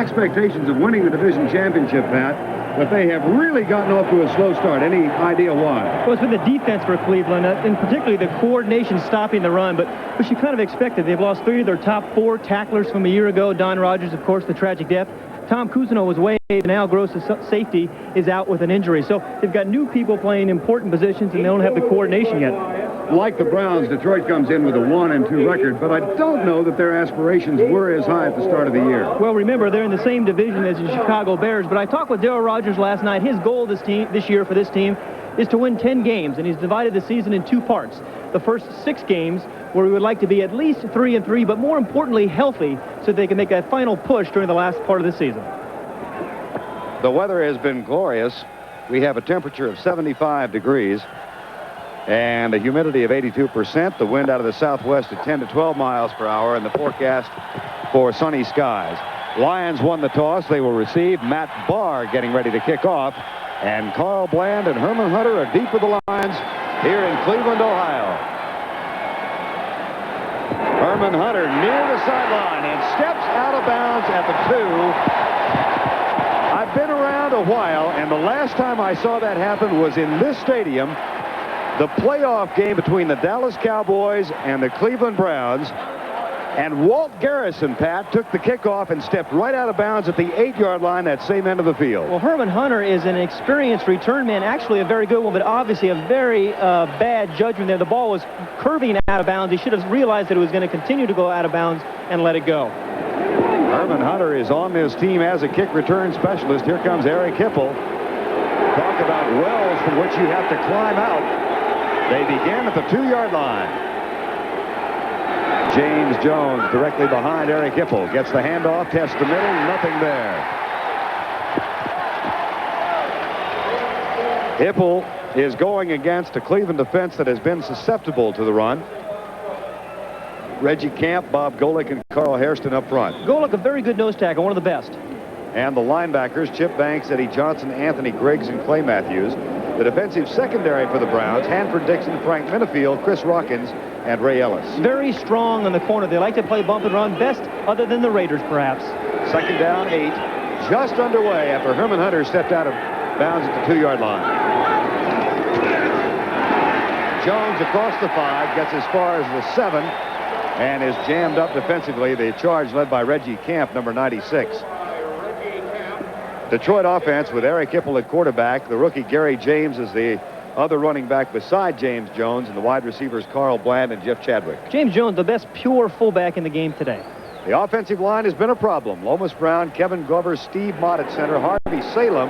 expectations of winning the division championship, Pat, but they have really gotten off to a slow start. Any idea why? Well, it's been the defense for Cleveland, and particularly the coordination stopping the run, but which you kind of expected. They've lost 3 of their top 4 tacklers from a year ago. Don Rogers, of course, the tragic death. Tom Cousineau was waived, and Al Gross, the safety, is out with an injury. So they've got new people playing important positions, and they don't have the coordination yet. Like the Browns, Detroit comes in with a 1-2 record, but I don't know that their aspirations were as high at the start of the year. Well, remember, they're in the same division as the Chicago Bears, but I talked with Darryl Rogers last night. His goal this year for this team is to win 10 games, and he's divided the season in 2 parts. The first 6 games, where we would like to be at least 3-3, but more importantly, healthy, so they can make a final push during the last part of the season. The weather has been glorious. We have a temperature of 75 degrees and a humidity of 82%. The wind out of the southwest at 10 to 12 miles per hour, and the forecast for sunny skies. Lions won the toss. They will receive. Matt Barr getting ready to kick off. And Carl Bland and Herman Hunter are deep with the Lions here in Cleveland, Ohio. Herman Hunter near the sideline and steps out of bounds at the 2. I've been around a while, and the last time I saw that happen was in this stadium, the playoff game between the Dallas Cowboys and the Cleveland Browns. And Walt Garrison, Pat, took the kickoff and stepped right out of bounds at the 8-yard line, that same end of the field. Well, Herman Hunter is an experienced return man, actually a very good one, but obviously a very bad judgment there. The ball was curving out of bounds. He should have realized that it was going to continue to go out of bounds and let it go. Herman Hunter is on this team as a kick return specialist. Here comes Eric Hipple. Talk about wells from which you have to climb out. They begin at the 2-yard line. James Jones directly behind Eric Hipple. Gets the handoff, tests the middle, nothing there. Hipple is going against a Cleveland defense that has been susceptible to the run. Reggie Camp, Bob Golick, and Carl Hairston up front. Golick, a very good nose tackle, one of the best. And the linebackers, Chip Banks, Eddie Johnson, Anthony Griggs, and Clay Matthews. The defensive secondary for the Browns, Hanford Dixon, Frank Minifield, Chris Rockins, and Ray Ellis. Very strong on the corner. They like to play bump and run, best other than the Raiders, perhaps. Second down, 8. Just underway after Herman Hunter stepped out of bounds at the 2-yard line. Jones across the 5, gets as far as the 7, and is jammed up defensively. The charge led by Reggie Camp, number 96. Detroit offense with Eric Hipple at quarterback. The rookie Gary James is the other running back beside James Jones, and the wide receivers Carl Bland and Jeff Chadwick. James Jones, the best pure fullback in the game today. The offensive line has been a problem. Lomas Brown, Kevin Glover, Steve Mott at center, Harvey Salem,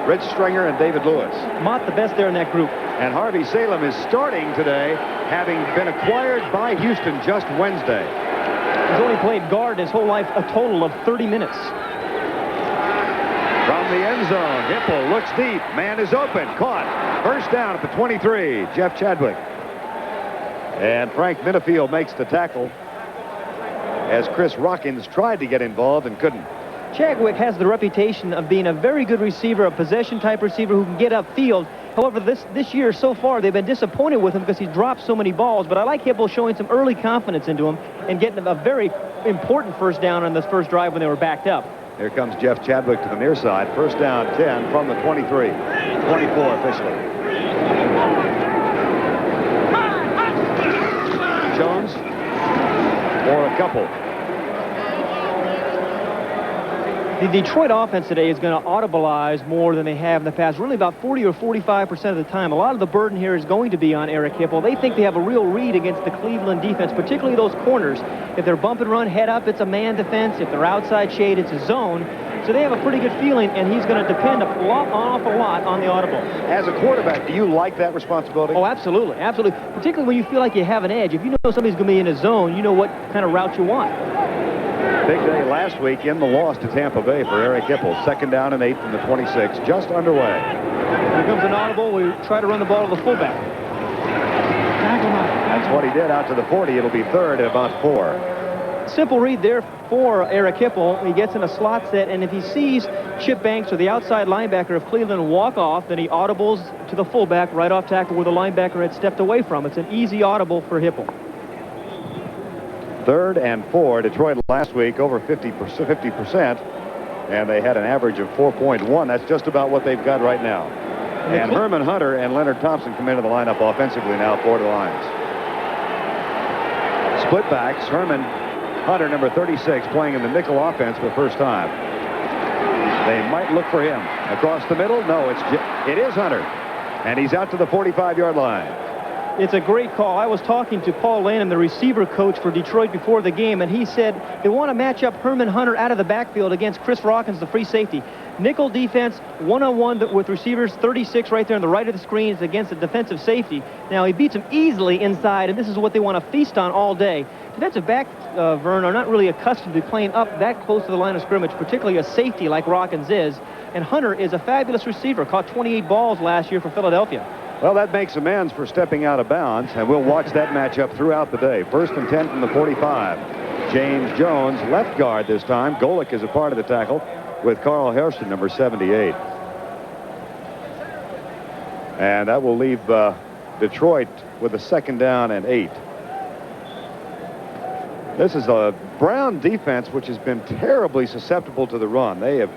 Rich Stringer, and David Lewis. Mott the best there in that group. And Harvey Salem is starting today, having been acquired by Houston just Wednesday. He's only played guard his whole life, a total of 30 minutes. From the end zone, Hipple looks deep. Man is open. Caught. First down at the 23. Jeff Chadwick. And Frank Minifield makes the tackle as Chris Rockins tried to get involved and couldn't. Chadwick has the reputation of being a very good receiver, a possession-type receiver who can get upfield. However, this year so far, they've been disappointed with him because he's dropped so many balls. But I like Hipple showing some early confidence into him and getting a very important first down on this first drive when they were backed up. Here comes Jeff Chadwick to the near side. First down, 10 from the 23. 24 officially. Jones for a couple. The Detroit offense today is going to audibilize more than they have in the past. Really about 40 or 45% of the time. A lot of the burden here is going to be on Eric Hipple. They think they have a real read against the Cleveland defense, particularly those corners. If they're bump and run, head up, it's a man defense. If they're outside shade, it's a zone. So they have a pretty good feeling, and he's going to depend an awful lot on the audible. As a quarterback, do you like that responsibility? Oh, absolutely, absolutely. Particularly when you feel like you have an edge. If you know somebody's going to be in a zone, you know what kind of route you want. Big day last week in the loss to Tampa Bay for Eric Hipple. Second down and 8 from the 26, just underway. Here comes an audible. We try to run the ball to the fullback. That's what he did out to the 40. It'll be third at about 4. Simple read there for Eric Hipple. He gets in a slot set, and if he sees Chip Banks or the outside linebacker of Cleveland walk off, then he audibles to the fullback right off tackle where the linebacker had stepped away from. It's an easy audible for Hipple. Third and 4. Detroit last week over 50%. and they had an average of 4.1. That's just about what they've got right now. And Herman Hunter and Leonard Thompson come into the lineup offensively now for the Lions. Split backs. Herman Hunter, number 36, playing in the nickel offense for the first time. They might look for him. Across the middle? No, it is Hunter. And he's out to the 45-yard line. It's a great call. I was talking to Paul Lanham, the receiver coach for Detroit, before the game, and he said they want to match up Herman Hunter out of the backfield against Chris Rockins, the free safety. Nickel defense, one-on-one with receivers, 36 right there on the right of the screen is against a defensive safety. Now, he beats him easily inside, and this is what they want to feast on all day. Defensive backs, Vern, are not really accustomed to playing up that close to the line of scrimmage, particularly a safety like Rockins is. And Hunter is a fabulous receiver, caught 28 balls last year for Philadelphia. Well, that makes amends for stepping out of bounds, and we'll watch that matchup throughout the day. 1st and 10 from the 45. James Jones, left guard this time. Golick is a part of the tackle with Carl Hairston, number 78. And that will leave Detroit with a 2nd down and 8. This is a Brown defense which has been terribly susceptible to the run. They have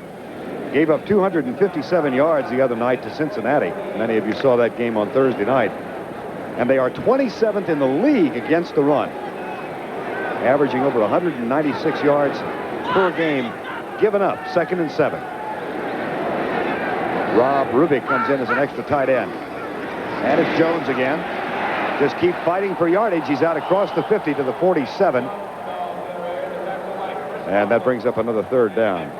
gave up 257 yards the other night to Cincinnati. Many of you saw that game on Thursday night. And they are 27th in the league against the run, averaging over 196 yards per game given up. 2nd and 7. Rob Rubik comes in as an extra tight end. And it's Jones again. Just keep fighting for yardage. He's out across the 50 to the 47. And that brings up another 3rd down.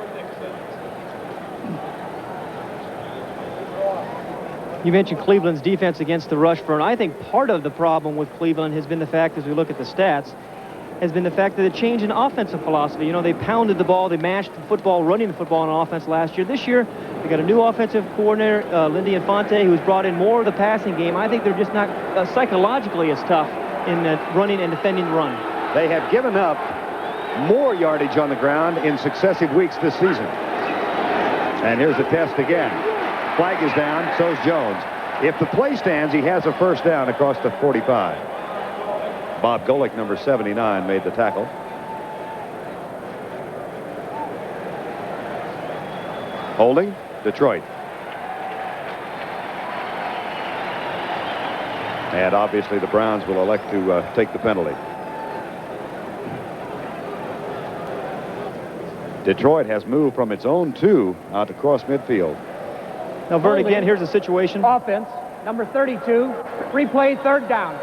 You mentioned Cleveland's defense against the rush, Vern. I think part of the problem with Cleveland has been the fact, as we look at the stats, has been the fact that the change in offensive philosophy. You know, they pounded the ball, they mashed the football, running the football on offense last year. This year, they got a new offensive coordinator, Lindy Infante, who's brought in more of the passing game. I think they're just not psychologically as tough in running and defending the run. They have given up more yardage on the ground in successive weeks this season. And here's the test again. Flag is down, so's Jones. If the play stands, he has a 1st down across the 45. Bob Golick, number 79, made the tackle. Holding, Detroit. And obviously the Browns will elect to take the penalty. Detroit has moved from its own 2 out to cross midfield. Now, Vern, again, here's the situation. Offense, number 32, replay, 3rd down.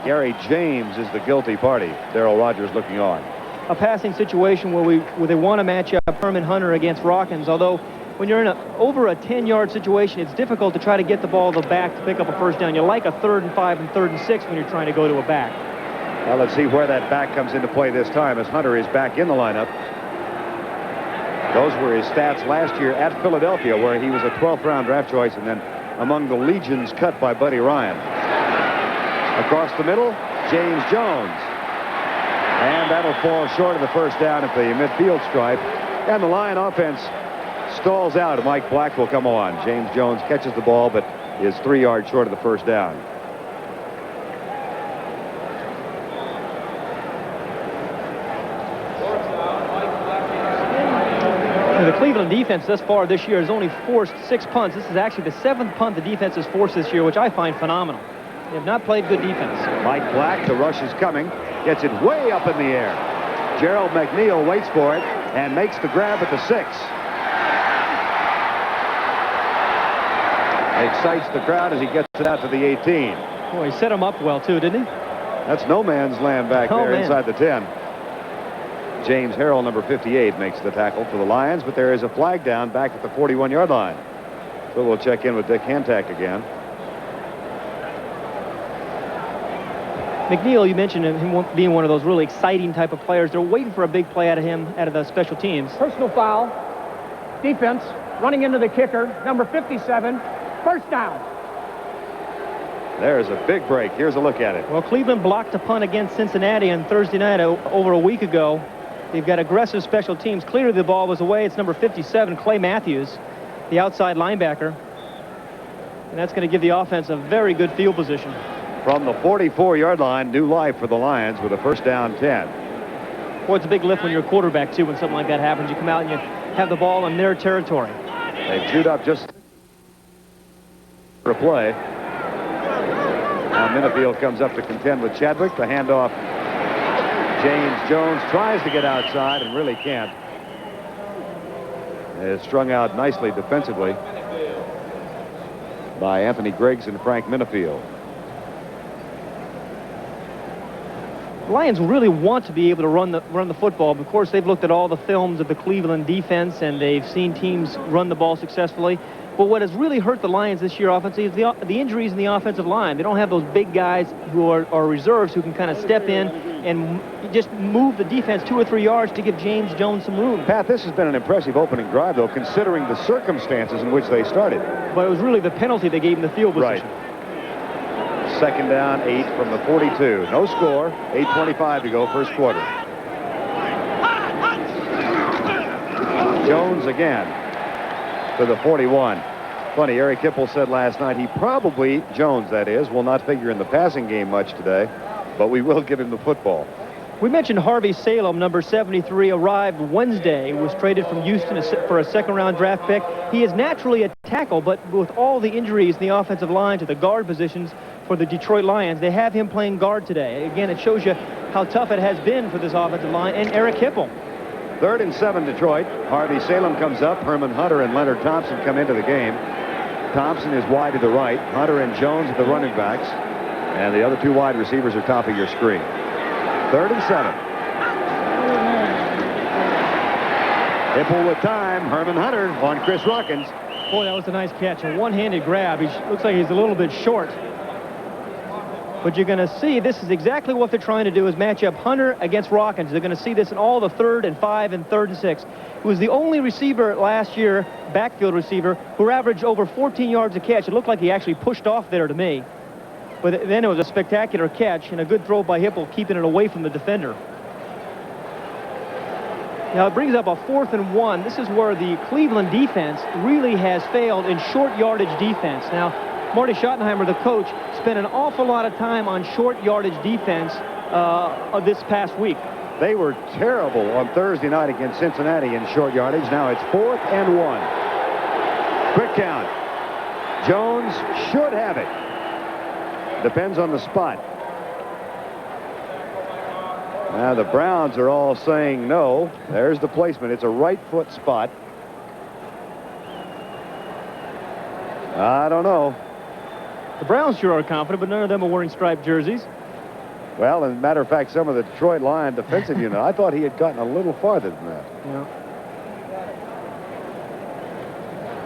Gary James is the guilty party. Darrell Rogers looking on. A passing situation where they want to match up Herman Hunter against Rockins, although when you're in over a 10-yard situation, it's difficult to try to get the ball to the back to pick up a 1st down. You like a 3rd and 5 and 3rd and 6 when you're trying to go to a back. Well, let's see where that back comes into play this time as Hunter is back in the lineup. Those were his stats last year at Philadelphia, where he was a 12th round draft choice and then among the legions cut by Buddy Ryan. Across the middle, James Jones. And that'll fall short of the 1st down at the midfield stripe. And the Lion offense stalls out. Mike Black will come on. James Jones catches the ball, but is 3 yards short of the 1st down. The Cleveland defense thus far this year has only forced 6 punts. This is actually the 7th punt the defense has forced this year, which I find phenomenal. They have not played good defense. Mike Black, the rush is coming, gets it way up in the air. Gerald McNeil waits for it and makes the grab at the 6. Excites the crowd as he gets it out to the 18. Boy, he set him up well, too, didn't he? That's no man's land back there inside the 10. James Harrell, number 58, makes the tackle for the Lions, but there is a flag down back at the 41-yard line. So we'll check in with Dick Hantak again. McNeil, you mentioned him being one of those really exciting type of players. They're waiting for a big play out of him, out of the special teams. Personal foul. Defense running into the kicker, number 57. 1st down. There's a big break. Here's a look at it. Well, Cleveland blocked a punt against Cincinnati on Thursday night over a week ago. They've got aggressive special teams. Clearly the ball was away. It's number 57, Clay Matthews, the outside linebacker. And that's going to give the offense a very good field position. From the 44-yard line, new life for the Lions with a 1st down 10. Boy, it's a big lift when you're a quarterback, too, when something like that happens. You come out and you have the ball in their territory. They've queued up just for a play. Now Minifield comes up to contend with Chadwick. The handoff. James Jones tries to get outside and really can't. It's strung out nicely defensively by Anthony Griggs and Frank Minifield. The Lions really want to be able to run the football. Of course, they've looked at all the films of the Cleveland defense, and they've seen teams run the ball successfully. But what has really hurt the Lions this year offensively is the injuries in the offensive line. They don't have those big guys who are reserves who can kind of step in and just move the defense 2 or 3 yards to give James Jones some room. Pat, this has been an impressive opening drive, though, considering the circumstances in which they started. But it was really the penalty that gave them the field position. Right. Second down, 8 from the 42. No score, 8:25 to go, first quarter. Jones again to the 41. Funny, Eric Hipple said last night he probably, Jones that is, will not figure in the passing game much today, but we will give him the football. We mentioned Harvey Salem, number 73, arrived Wednesday, was traded from Houston for a second-round draft pick. He is naturally a tackle, but with all the injuries in the offensive line to the guard positions for the Detroit Lions, they have him playing guard today. Again, it shows you how tough it has been for this offensive line and Eric Hipple. 3rd and 7 Detroit. Harvey Salem comes up. Herman Hunter and Leonard Thompson come into the game. Thompson is wide to the right. Hunter and Jones are the running backs. And the other 2 wide receivers are topping your screen. 3rd and 7. Hipple with time. Herman Hunter on Chris Rockins. Boy, that was a nice catch. A one-handed grab. He looks like he's a little bit short. But you're going to see this is exactly what they're trying to do is match up Hunter against Rockins. They're going to see this in all the 3rd and 5 and 3rd and 6. He was the only receiver last year, backfield receiver, who averaged over 14 yards a catch. It looked like he actually pushed off there to me. But then it was a spectacular catch and a good throw by Hipple, keeping it away from the defender. Now it brings up a 4th and 1. This is where the Cleveland defense really has failed in short yardage defense. Now, Marty Schottenheimer, the coach, spent an awful lot of time on short yardage defense this past week. They were terrible on Thursday night against Cincinnati in short yardage. Now it's 4th and 1. Quick count. Jones should have it. Depends on the spot. Now the Browns are all saying no. There's the placement. It's a right foot spot. I don't know. The Browns sure are confident, but none of them are wearing striped jerseys. Well, as a matter of fact, some of the Detroit Lion defensive unit, I thought he had gotten a little farther than that. Yeah.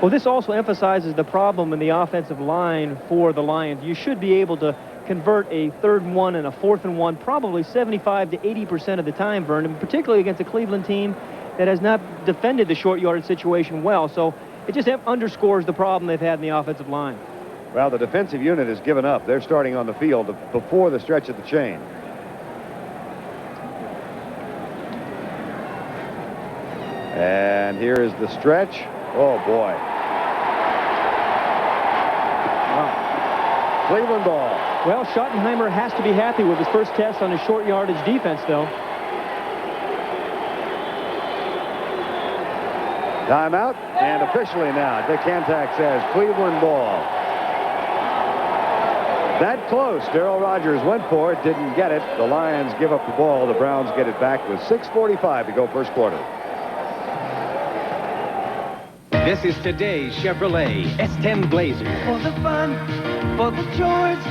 Well, this also emphasizes the problem in the offensive line for the Lions. You should be able to convert a 3rd and 1 and a 4th and 1 probably 75 to 80% of the time, Vernon, particularly against a Cleveland team that has not defended the short yardage situation well. So it just underscores the problem they've had in the offensive line. Well, the defensive unit has given up. They're starting on the field before the stretch of the chain. And here is the stretch. Oh, boy. Wow. Cleveland ball. Well, Schottenheimer has to be happy with his first test on his short yardage defense, though. Timeout. And officially now, Dick Hantak says Cleveland ball. That close. Darrell Rogers went for it, didn't get it. The Lions give up the ball. The Browns get it back with 6:45 to go first quarter. This is today's Chevrolet S10 Blazer. For the fun, for the chores,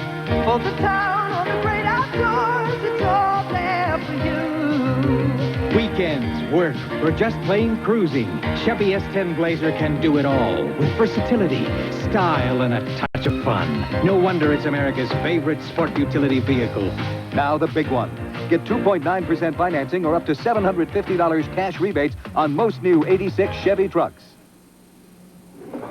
for the town, or the great outdoors, it's all there for you. Weekends, work, or just plain cruising, Chevy S10 Blazer can do it all with versatility, style, and a touch of fun. No wonder it's America's favorite sport utility vehicle. Now the big one. Get 2.9% financing or up to $750 cash rebates on most new 86 Chevy trucks.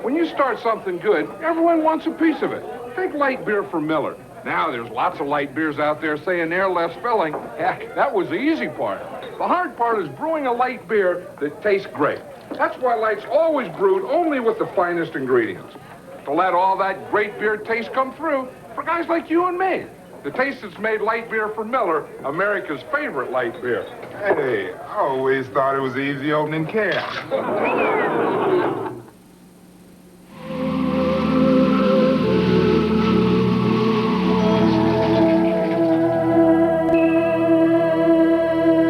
When you start something good, everyone wants a piece of it. Take light beer from Miller. Now there's lots of light beers out there saying they're less filling. Heck, that was the easy part. The hard part is brewing a light beer that tastes great. That's why Light's always brewed only with the finest ingredients. To let all that great beer taste come through for guys like you and me. The taste that's made light beer for Miller America's favorite light beer. Hey, I always thought it was an easy opening can.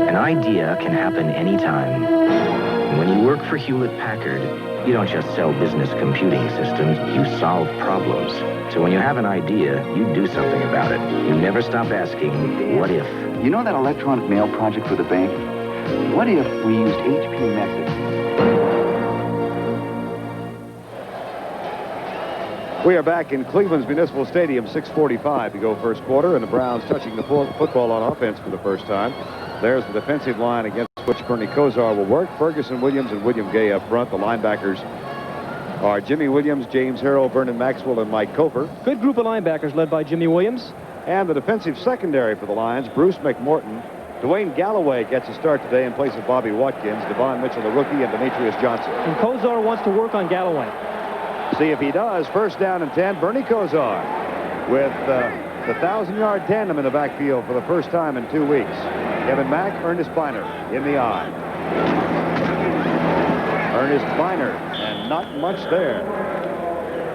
An idea can happen anytime. And when you work for Hewlett-Packard, you don't just sell business computing systems, you solve problems. So when you have an idea, you do something about it. You never stop asking, what if? You know that electronic mail project for the bank? What if we used HP Message? We are back in Cleveland's Municipal Stadium, 6:45 to go first quarter, and the Browns touching the football on offense for the first time. There's the defensive line against which Bernie Kosar will work. Ferguson Williams and William Gay up front. The linebackers are Jimmy Williams, James Harrell, Vernon Maxwell, and Mike Cofer. Good group of linebackers led by Jimmy Williams. And the defensive secondary for the Lions, Bruce McMorton. Dwayne Galloway gets a start today in place of Bobby Watkins, Devon Mitchell, the rookie, and Demetrius Johnson. And Kosar wants to work on Galloway. See if he does. First down and 10, Bernie Kosar with the 1,000-yard tandem in the backfield for the first time in 2 weeks. Kevin Mack, Ernest Biner in the eye. Ernest Biner, and not much there.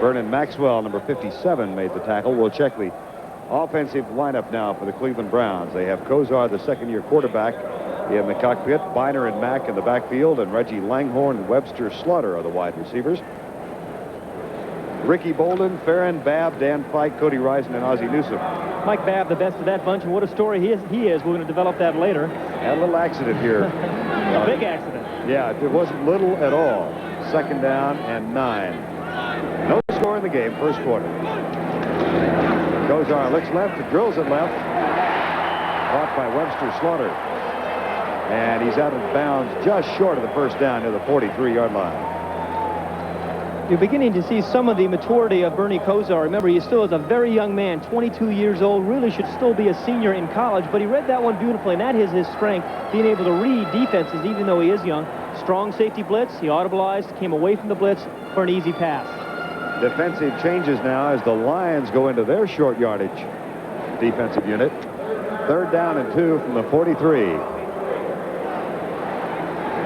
Vernon Maxwell, number 57, made the tackle. We'll check the offensive lineup now for the Cleveland Browns. They have Kosar, the second-year quarterback, in the cockpit. Biner and Mack in the backfield, and Reggie Langhorne and Webster Slaughter are the wide receivers. Ricky Bolden, Farron, Babb, Dan Fike, Cody Rison, and Ozzie Newsome. Mike Babb, the best of that bunch, and what a story he is. We're going to develop that later. Had a little accident here. A big accident. Yeah, it wasn't little at all. Second down and 9. No score in the game, first quarter. Kosar looks left, drills it left. Caught by Webster Slaughter. And he's out of bounds just short of the first down near the 43-yard line. You're beginning to see some of the maturity of Bernie Kosar. Remember, he still is a very young man, 22 years old, really should still be a senior in college, but he read that one beautifully, and that is his strength, being able to read defenses even though he is young. Strong safety blitz, he audibilized, came away from the blitz for an easy pass. Defensive changes now as the Lions go into their short yardage defensive unit. Third down and 2 from the 43.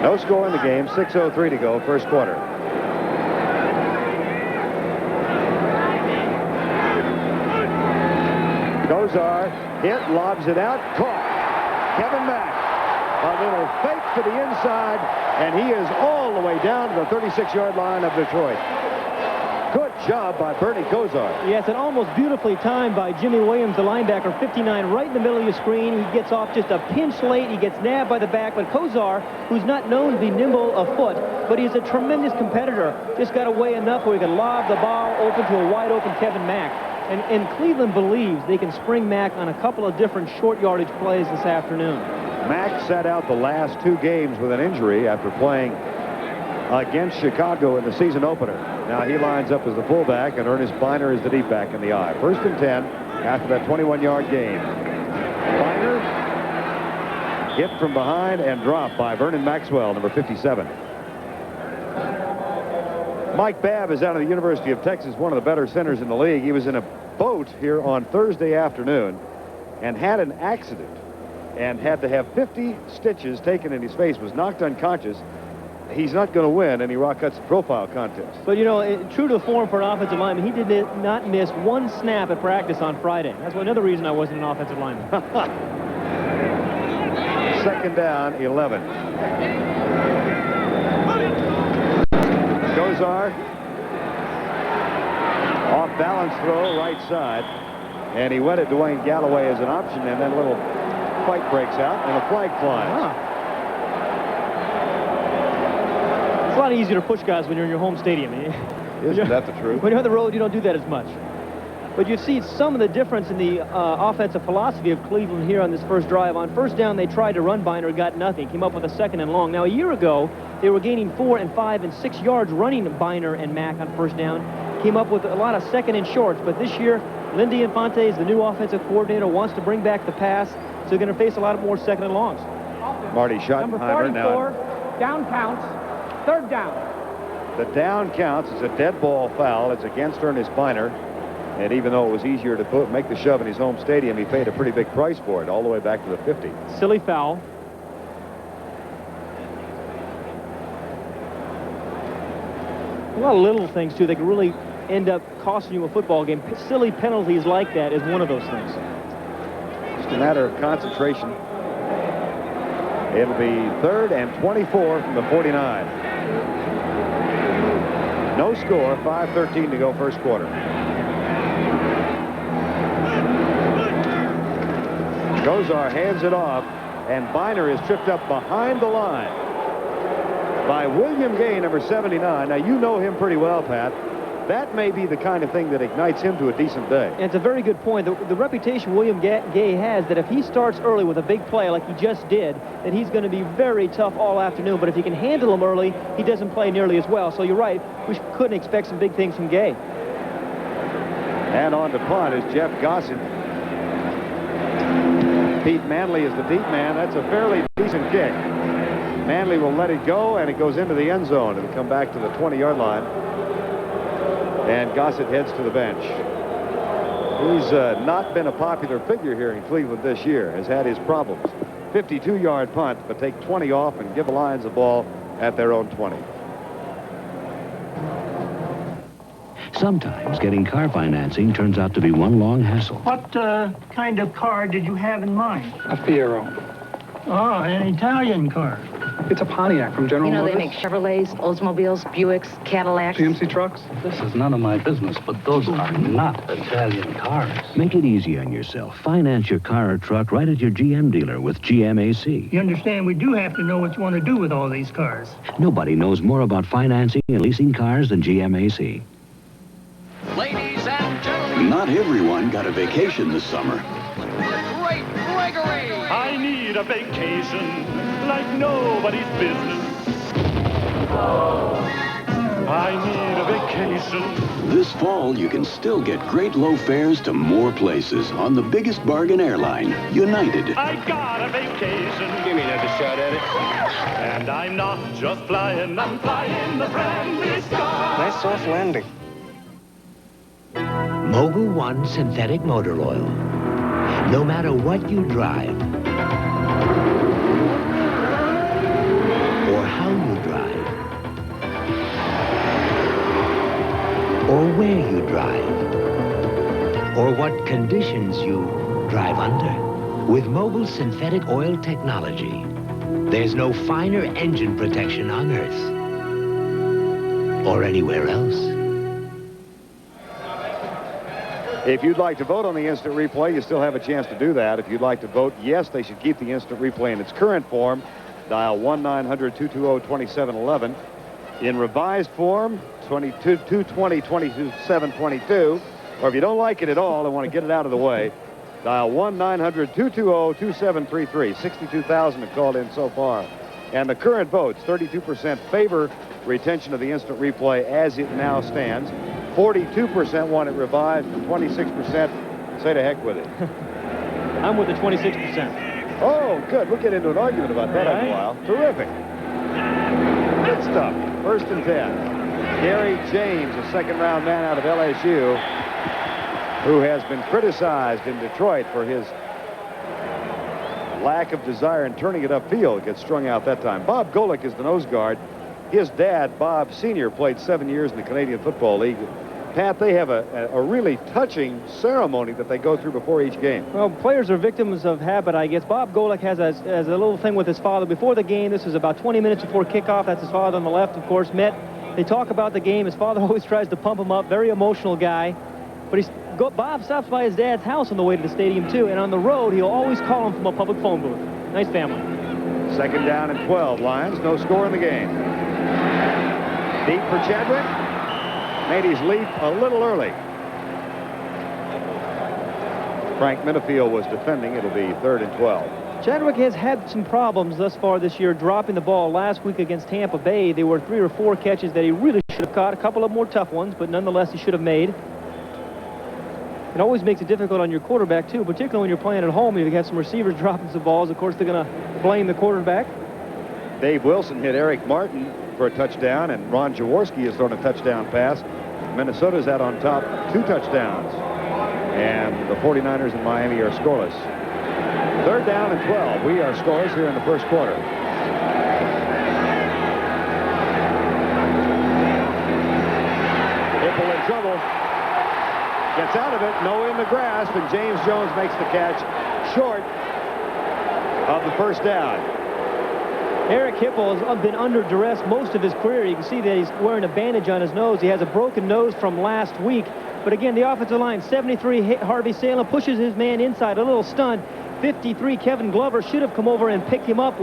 No score in the game, 6:03 to go, first quarter. Kosar hit, lobs it out, caught. Kevin Mack, a little fake to the inside, and he is all the way down to the 36-yard line of Detroit. Good job by Bernie Kosar. Yes, and almost beautifully timed by Jimmy Williams, the linebacker, 59, right in the middle of your screen. He gets off just a pinch late. He gets nabbed by the back, but Kosar, who's not known to be nimble of foot, but he's a tremendous competitor, just got away enough where he can lob the ball open to a wide-open Kevin Mack. And Cleveland believes they can spring Mack on a couple of different short yardage plays this afternoon. Mack sat out the last 2 games with an injury after playing against Chicago in the season opener. Now he lines up as the fullback, and Ernest Biner is the deep back in the eye. First and 10 after that 21-yard gain. Biner hit from behind and dropped by Vernon Maxwell, number 57. Mike Babb is out of the University of Texas, one of the better centers in the league. He was in a boat here on Thursday afternoon and had an accident and had to have 50 stitches taken in his face, was knocked unconscious. He's not going to win any Rock Hudson profile contest. But, you know, true to form for an offensive lineman, he did not miss one snap at practice on Friday. That's another reason I wasn't an offensive lineman. Second down, 11. Kosar, off balance throw, right side, and he went at Dwayne Galloway as an option, and then a little fight breaks out, and a flag flies. It's a lot easier to push guys when you're in your home stadium. Isn't that the truth? When you're on the road, you don't do that as much. But you see some of the difference in the offensive philosophy of Cleveland here on this first drive. On first down, they tried to run Biner, got nothing. Came up with a second and long. Now, a year ago, they were gaining 4 and 5 and 6 yards running Biner and Mack on first down. Came up with a lot of second and shorts. But this year, Lindy Infante is the new offensive coordinator, wants to bring back the pass. So they're going to face a lot more second and longs. Marty Schottenheimer. Number 44, down counts, third down. The down counts. It's a dead ball foul. It's against Ernest Biner. And even though it was easier to make the shove in his home stadium, he paid a pretty big price for it, all the way back to the 50. Silly foul. A lot of little things, too, that can really end up costing you a football game. Silly penalties like that is one of those things. Just a matter of concentration. It'll be 3rd and 24 from the 49. No score, 5:13 to go first quarter. Gozar hands it off, and Biner is tripped up behind the line by William Gay, number 79. Now, you know him pretty well, Pat. That may be the kind of thing that ignites him to a decent day. And it's a very good point. The reputation William Gay has, that if he starts early with a big play like he just did, that he's going to be very tough all afternoon. But if he can handle them early, he doesn't play nearly as well. So you're right. We couldn't expect some big things from Gay. And on to punt is Jeff Gossett. Pete Manley is the deep man. That's a fairly decent kick. Manley will let it go, and it goes into the end zone. It'll come back to the 20-yard line. And Gossett heads to the bench. He's not been a popular figure here in Cleveland this year. Has had his problems. 52-yard punt, but take 20 off and give the Lions the ball at their own 20. Sometimes getting car financing turns out to be one long hassle. What kind of car did you have in mind? A Fiero. Oh, an Italian car. It's a Pontiac from General Motors. They make Chevrolets, Oldsmobiles, Buicks, Cadillacs. GMC trucks? This is none of my business, but those are not Italian cars. Make it easy on yourself. Finance your car or truck right at your GM dealer with GMAC. You understand, we do have to know what you want to do with all these cars. Nobody knows more about financing and leasing cars than GMAC. Ladies and gentlemen. Not everyone got a vacation this summer. Great Gregory! I need a vacation like nobody's business. I need a vacation. This fall, you can still get great low fares to more places on the biggest bargain airline, United. I got a vacation. Give me another shot at it. And I'm not just flying, I'm flying the friendly sky. Nice soft landing. Mogul One synthetic motor oil. No matter what you drive, or how you drive, or where you drive, or what conditions you drive under. With Mogul synthetic oil technology, there's no finer engine protection on Earth or anywhere else. If you'd like to vote on the instant replay, you still have a chance to do that. If you'd like to vote yes, they should keep the instant replay in its current form. Dial 1-900-220-2711. In revised form, 220-2722. Or if you don't like it at all and want to get it out of the way, dial 1-900-220-2733. 62,000 have called in so far. And the current votes, 32% favor retention of the instant replay as it now stands. 42% want it revived, and 26% say to heck with it. I'm with the 26%. Oh, good. We'll get into an argument about that in a while. Terrific. Good stuff. 1st and 10. Gary James, a second-round man out of LSU, who has been criticized in Detroit for his lack of desire in turning it upfield, gets strung out that time. Bob Golick is the nose guard. His dad, Bob Sr., played 7 years in the Canadian Football League. Pat, they have a really touching ceremony that they go through before each game. Well, players are victims of habit, I guess. Bob Golick has a little thing with his father. Before the game, this is about 20 minutes before kickoff. That's his father on the left, of course, met. They talk about the game. His father always tries to pump him up. Very emotional guy. But Bob stops by his dad's house on the way to the stadium, too. And on the road, he'll always call him from a public phone booth. Nice family. 2nd down and 12. Lions, no score in the game. Deep for Chadwick. Made his leap a little early. Frank Minifield was defending. It'll be 3rd and 12. Chadwick has had some problems thus far this year dropping the ball. Last week against Tampa Bay, there were 3 or 4 catches that he really should have caught. A couple of more tough ones, but nonetheless, he should have made. It always makes it difficult on your quarterback, too, particularly when you're playing at home. If you have some receivers dropping some balls, of course, they're going to blame the quarterback. Dave Wilson hit Eric Martin for a touchdown, and Ron Jaworski has thrown a touchdown pass Minnesota's out on top, 2 touchdowns. And the 49ers and Miami are scoreless. 3rd down and 12. We are scoreless here in the first quarter. Hipple in trouble. Gets out of it, no in the grasp, and James Jones makes the catch short of the first down. Eric Hipple has been under duress most of his career. You can see that he's wearing a bandage on his nose. He has a broken nose from last week. But again, the offensive line, 73, Harvey Salem pushes his man inside, a little stunned. 53, Kevin Glover should have come over and picked him up,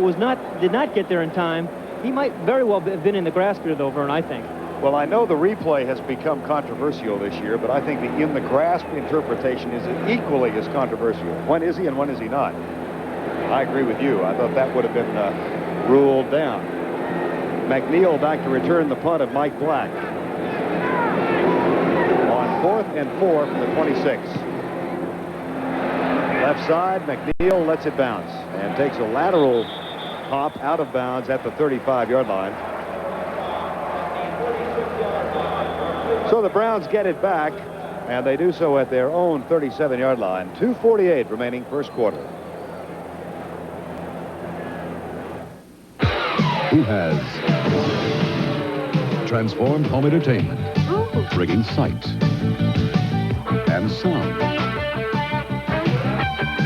did not get there in time. He might very well have been in the grasp here, though, Vern, I think. Well, I know the replay has become controversial this year, but I think the in the grasp interpretation is equally as controversial. When is he and when is he not? I agree with you. I thought that would have been ruled down. McNeil back to return the punt of Mike Black. On 4th and 4 from the 26. Left side, McNeil lets it bounce and takes a lateral hop out of bounds at the 35-yard line. So the Browns get it back, and they do so at their own 37-yard line. 2:48 remaining first quarter. Who has transformed home entertainment, bringing sight and sound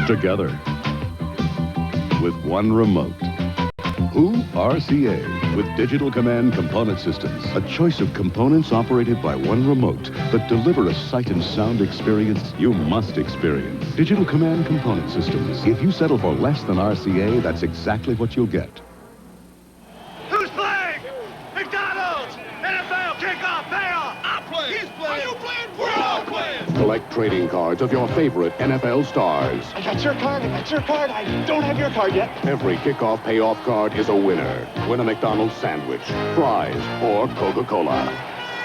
together with one remote. Who? RCA, with Digital Command Component Systems. A choice of components operated by one remote that deliver a sight and sound experience you must experience. Digital Command Component Systems. If you settle for less than RCA, that's exactly what you'll get. Who's playing? McDonald's! NFL kickoff payoff! I'm playing! He's playing! Are you playing? We're all playing! Collect trading cards of your favorite NFL stars. I got your card, I got your card, I don't have your card yet. Every kickoff payoff card is a winner. Win a McDonald's sandwich, fries, or Coca-Cola.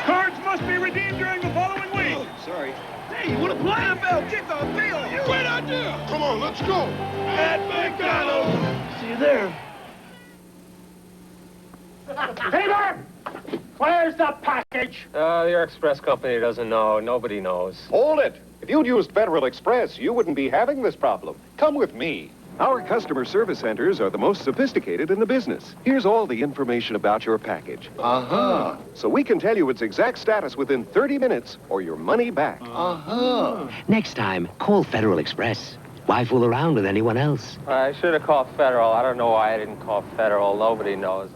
Cards must be redeemed during the following week. Oh, sorry. Hey, you want to play NFL kickoff payoff? Great idea! Come on, let's go! At McDonald's! See you there. Hey, Mark! Where's the package? Your express company doesn't know. Nobody knows. Hold it. If you'd used Federal Express, you wouldn't be having this problem. Come with me. Our customer service centers are the most sophisticated in the business. Here's all the information about your package. Uh-huh. So we can tell you its exact status within 30 minutes or your money back. Uh-huh. Next time, call Federal Express. Why fool around with anyone else? I should have called Federal. I don't know why I didn't call Federal. Nobody knows.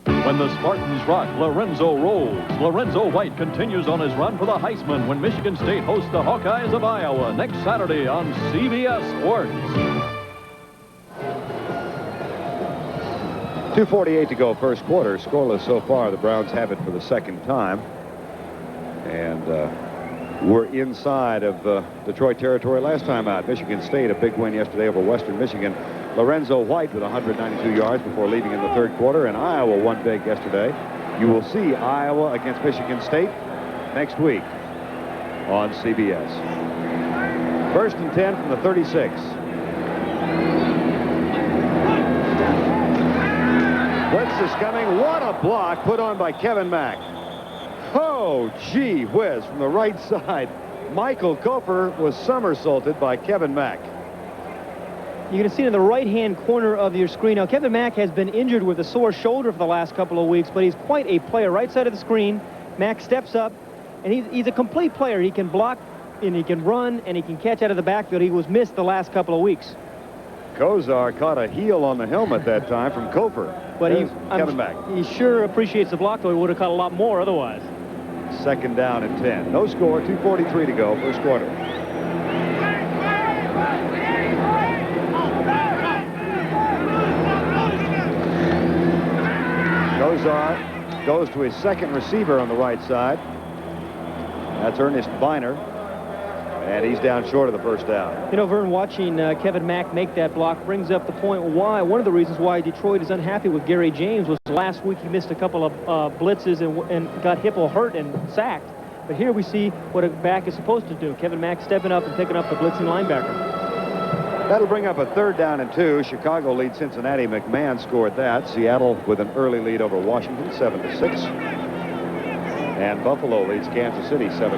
When the Spartans rock, Lorenzo rolls. Lorenzo White continues on his run for the Heisman when Michigan State hosts the Hawkeyes of Iowa next Saturday on CBS Sports. 2:48 to go first quarter. Scoreless so far. The Browns have it for the second time. And we're inside of Detroit territory last time out. Michigan State, a big win yesterday over Western Michigan. Lorenzo White with 192 yards before leaving in the third quarter, and Iowa won big yesterday. You will see Iowa against Michigan State next week on CBS. 1st and 10 from the 36. Blitz is coming. What a block put on by Kevin Mack. Oh, gee whiz, from the right side. Michael Koper was somersaulted by Kevin Mack. You can see in the right-hand corner of your screen. Now, Kevin Mack has been injured with a sore shoulder for the last couple of weeks, but he's quite a player. Right side of the screen, Mack steps up, and he's a complete player. He can block, and he can run, and he can catch out of the backfield. He was missed the last couple of weeks. Kozar caught a heel on the helmet that time from Koper. But Kevin Mack. He sure appreciates the block, though. He would have caught a lot more otherwise. 2nd down and 10. No score, 2:43 to go, first quarter. Kozar goes to his second receiver on the right side. That's Ernest Biner. And he's down short of the first down. You know, Vern, watching Kevin Mack make that block brings up the point why, one of the reasons why Detroit is unhappy with Gary James was last week he missed a couple of blitzes and got Hipple hurt and sacked. But here we see what a back is supposed to do. Kevin Mack stepping up and picking up the blitzing linebacker. That'll bring up a 3rd down and 2. Chicago leads Cincinnati. McMahon scored that. Seattle with an early lead over Washington, 7-6. And Buffalo leads Kansas City 7-0.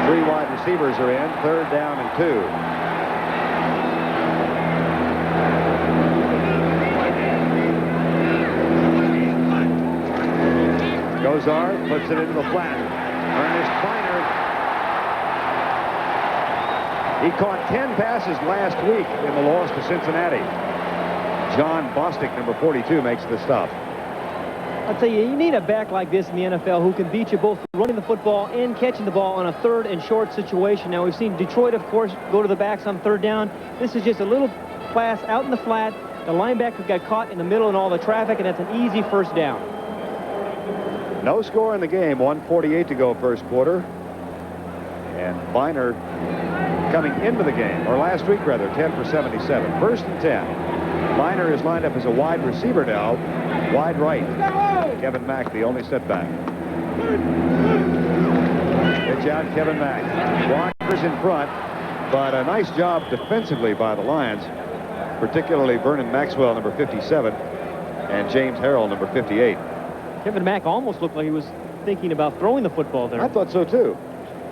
3 wide receivers are in. 3rd down and 2. Gozar puts it into the flat. Ernest Biner. He caught 10 passes last week in the loss to Cincinnati. John Bostic, number 42, makes the stop. I'll tell you need a back like this in the NFL who can beat you both running the football and catching the ball on a 3rd and short situation. Now, we've seen Detroit, of course, go to the backs on 3rd down. This is just a little pass out in the flat. The linebacker got caught in the middle in all the traffic, and that's an easy 1st down. No score in the game. 1:48 to go 1st quarter. And Biner coming into the game, or last week rather, 10 for 77. 1st and 10. Biner is lined up as a wide receiver now, wide right. Kevin Mack, the only setback. Pitch out, Kevin Mack. Walker's in front, but a nice job defensively by the Lions, particularly Vernon Maxwell, number 57, and James Harrell, number 58. Kevin Mack almost looked like he was thinking about throwing the football there. I thought so, too.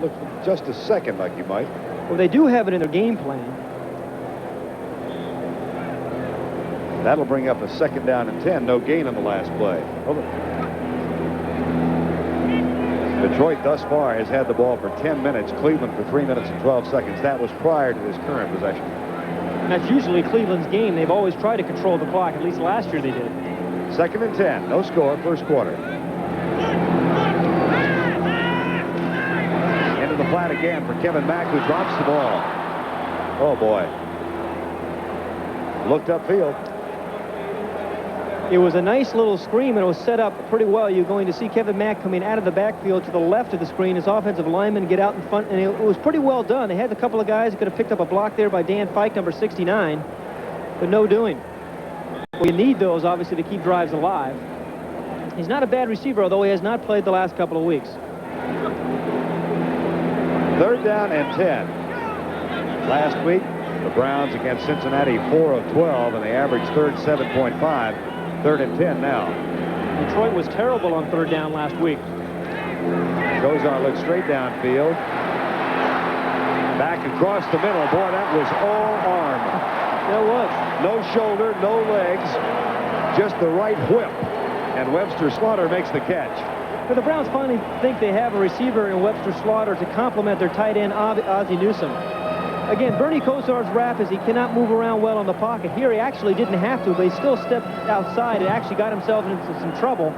Looked for just a second like he might. Well, they do have it in their game plan. That'll bring up a 2nd down and 10. No gain on the last play. Detroit thus far has had the ball for 10 minutes. Cleveland for 3 minutes and 12 seconds. That was prior to this current possession. And that's usually Cleveland's game. They've always tried to control the clock. At least last year they did. 2nd and 10. No score, 1st quarter. Into the flat again for Kevin Mack, who drops the ball. Oh, boy. Looked upfield. It was a nice little screen, and it was set up pretty well. You're going to see Kevin Mack coming out of the backfield to the left of the screen. His offensive lineman get out in front, and it was pretty well done. They had a couple of guys who could have picked up a block there by Dan Fike, number 69, but no doing. Well, you need those, obviously, to keep drives alive. He's not a bad receiver, although he has not played the last couple of weeks. 3rd down and 10. Last week, the Browns against Cincinnati, 4 of 12, and they averaged 3rd 7.5. 3rd and 10 now. Detroit was terrible on 3rd down last week. Gozar looks straight downfield. Back across the middle. Boy, that was all arm. There was. No shoulder, no legs, just the right whip. And Webster Slaughter makes the catch. But the Browns finally think they have a receiver in Webster Slaughter to complement their tight end, Ozzie Newsome. Again, Bernie Kosar's rap is he cannot move around well in the pocket. Here he actually didn't have to, but he still stepped outside and actually got himself into some trouble.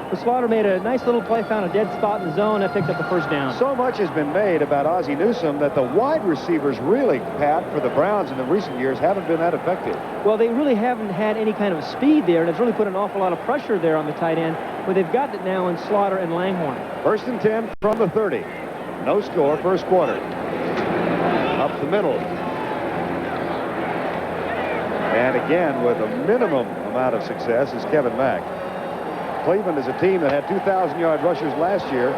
But Slaughter made a nice little play, found a dead spot in the zone, and picked up the 1st down. So much has been made about Ozzie Newsome that the wide receivers really, Pat, for the Browns in the recent years haven't been that effective. Well, they really haven't had any kind of speed there, and it's really put an awful lot of pressure there on the tight end, but they've got it now in Slaughter and Langhorne. 1st and 10 from the 30. No score, 1st quarter. Up the middle. And again, with a minimum amount of success, is Kevin Mack. Cleveland is a team that had 2,000-yard rushers last year.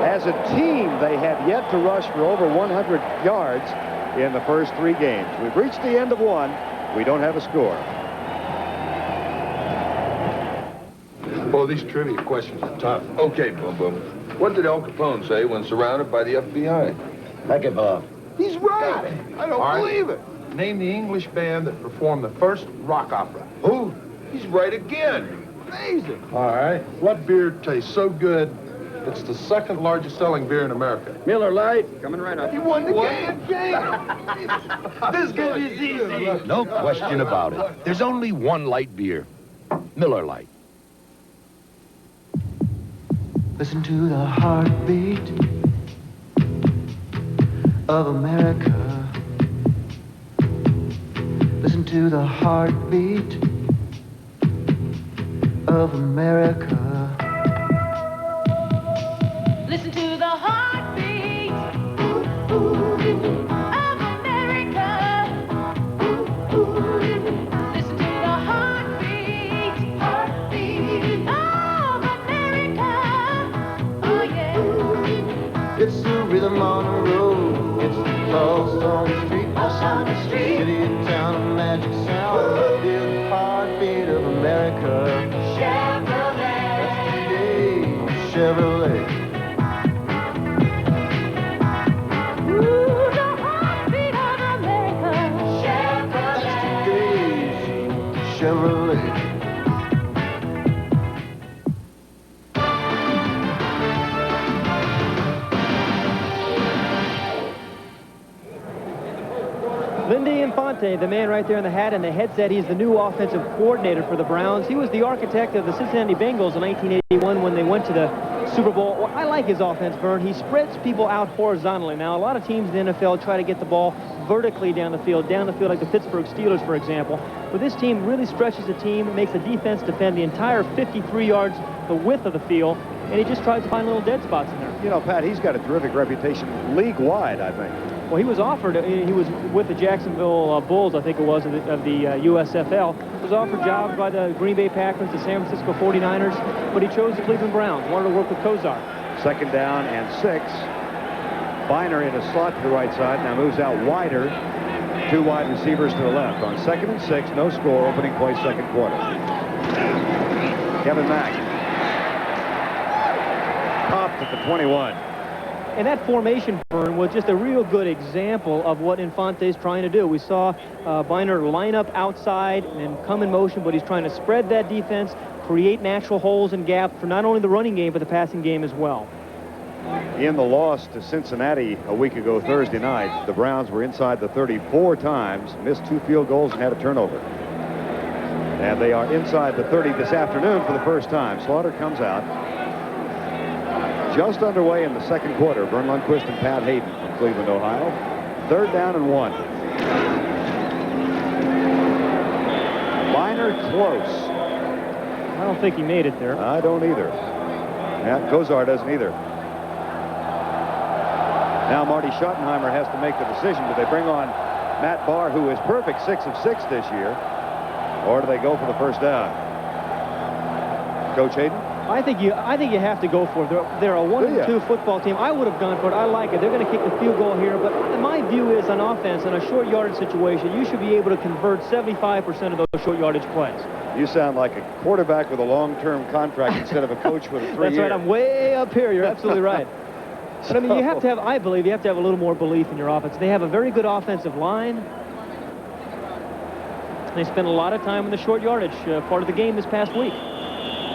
As a team, they have yet to rush for over 100 yards in the first 3 games. We've reached the end of 1. We don't have a score. Oh, these trivia questions are tough. Okay, Boom Boom. What did Al Capone say when surrounded by the FBI? Heck it, Bob. He's right. I don't believe it. Name the English band that performed the first rock opera. Who? He's right again. Amazing. All right. What beer tastes so good it's the 2nd largest selling beer in America? Miller Lite. Coming right up. He won the game. This game is easy. No question about it. There's only one light beer. Miller Lite. Listen to the heartbeat of America. Listen to the heartbeat of America. Listen to the heartbeat of America. Listen to the heartbeat of America. Oh yeah. It's the rhythm on the road. It's the pulse on the street. Pulse on the street. City and town, a magic sound. Feel the heartbeat of America. Chevrolet. Chevrolet. Chevrolet. Lindy Infante, the man right there in the hat and the headset, he's the new offensive coordinator for the Browns. He was the architect of the Cincinnati Bengals in 1981 when they went to the Super Bowl. Well, I like his offense, Vern. He spreads people out horizontally. Now, a lot of teams in the NFL try to get the ball vertically down the field like the Pittsburgh Steelers, for example. But this team really stretches the team, makes the defense defend the entire 53 yards, the width of the field, and he just tries to find little dead spots in there. You know, Pat, he's got a terrific reputation league-wide, I think. Well, he was offered, he was with the Jacksonville Bulls, I think it was, of the USFL. Was offered jobs by the Green Bay Packers, the San Francisco 49ers, but he chose the Cleveland Browns, wanted to work with Kozar. Second down and 6. Biner in a slot to the right side, now moves out wider. 2 wide receivers to the left. On 2nd and 6, no score, opening play, second quarter. Kevin Mack. Popped at the 21. And that formation, Vern, was just a real good example of what Infante's trying to do. We saw Biner line up outside and come in motion, but he's trying to spread that defense, create natural holes and gaps for not only the running game, but the passing game as well. In the loss to Cincinnati a week ago Thursday night, the Browns were inside the 34 times, missed 2 field goals, and had a turnover. And they are inside the 30 this afternoon for the first time. Slaughter comes out. Just underway in the second quarter. Vern Lundquist and Pat Hayden from Cleveland, Ohio. 3rd down and 1. Biner close. I don't think he made it there. I don't either. Yeah, Kozar doesn't either. Now Marty Schottenheimer has to make the decision. Do they bring on Matt Barr, who is perfect 6 of 6 this year, or do they go for the first down? Coach Hayden? I think you have to go for it. They're a 1-2 football team. I would have gone for it. I like it. They're going to kick the field goal here. But my view is on offense, in a short yardage situation, you should be able to convert 75% of those short yardage plays. You sound like a quarterback with a long-term contract instead of a coach with a 3-year. That's right. I'm way up here. You're absolutely right. But I mean, you have to have, I believe, you have to have a little more belief in your offense. They have a very good offensive line. They spent a lot of time in the short yardage part of the game this past week.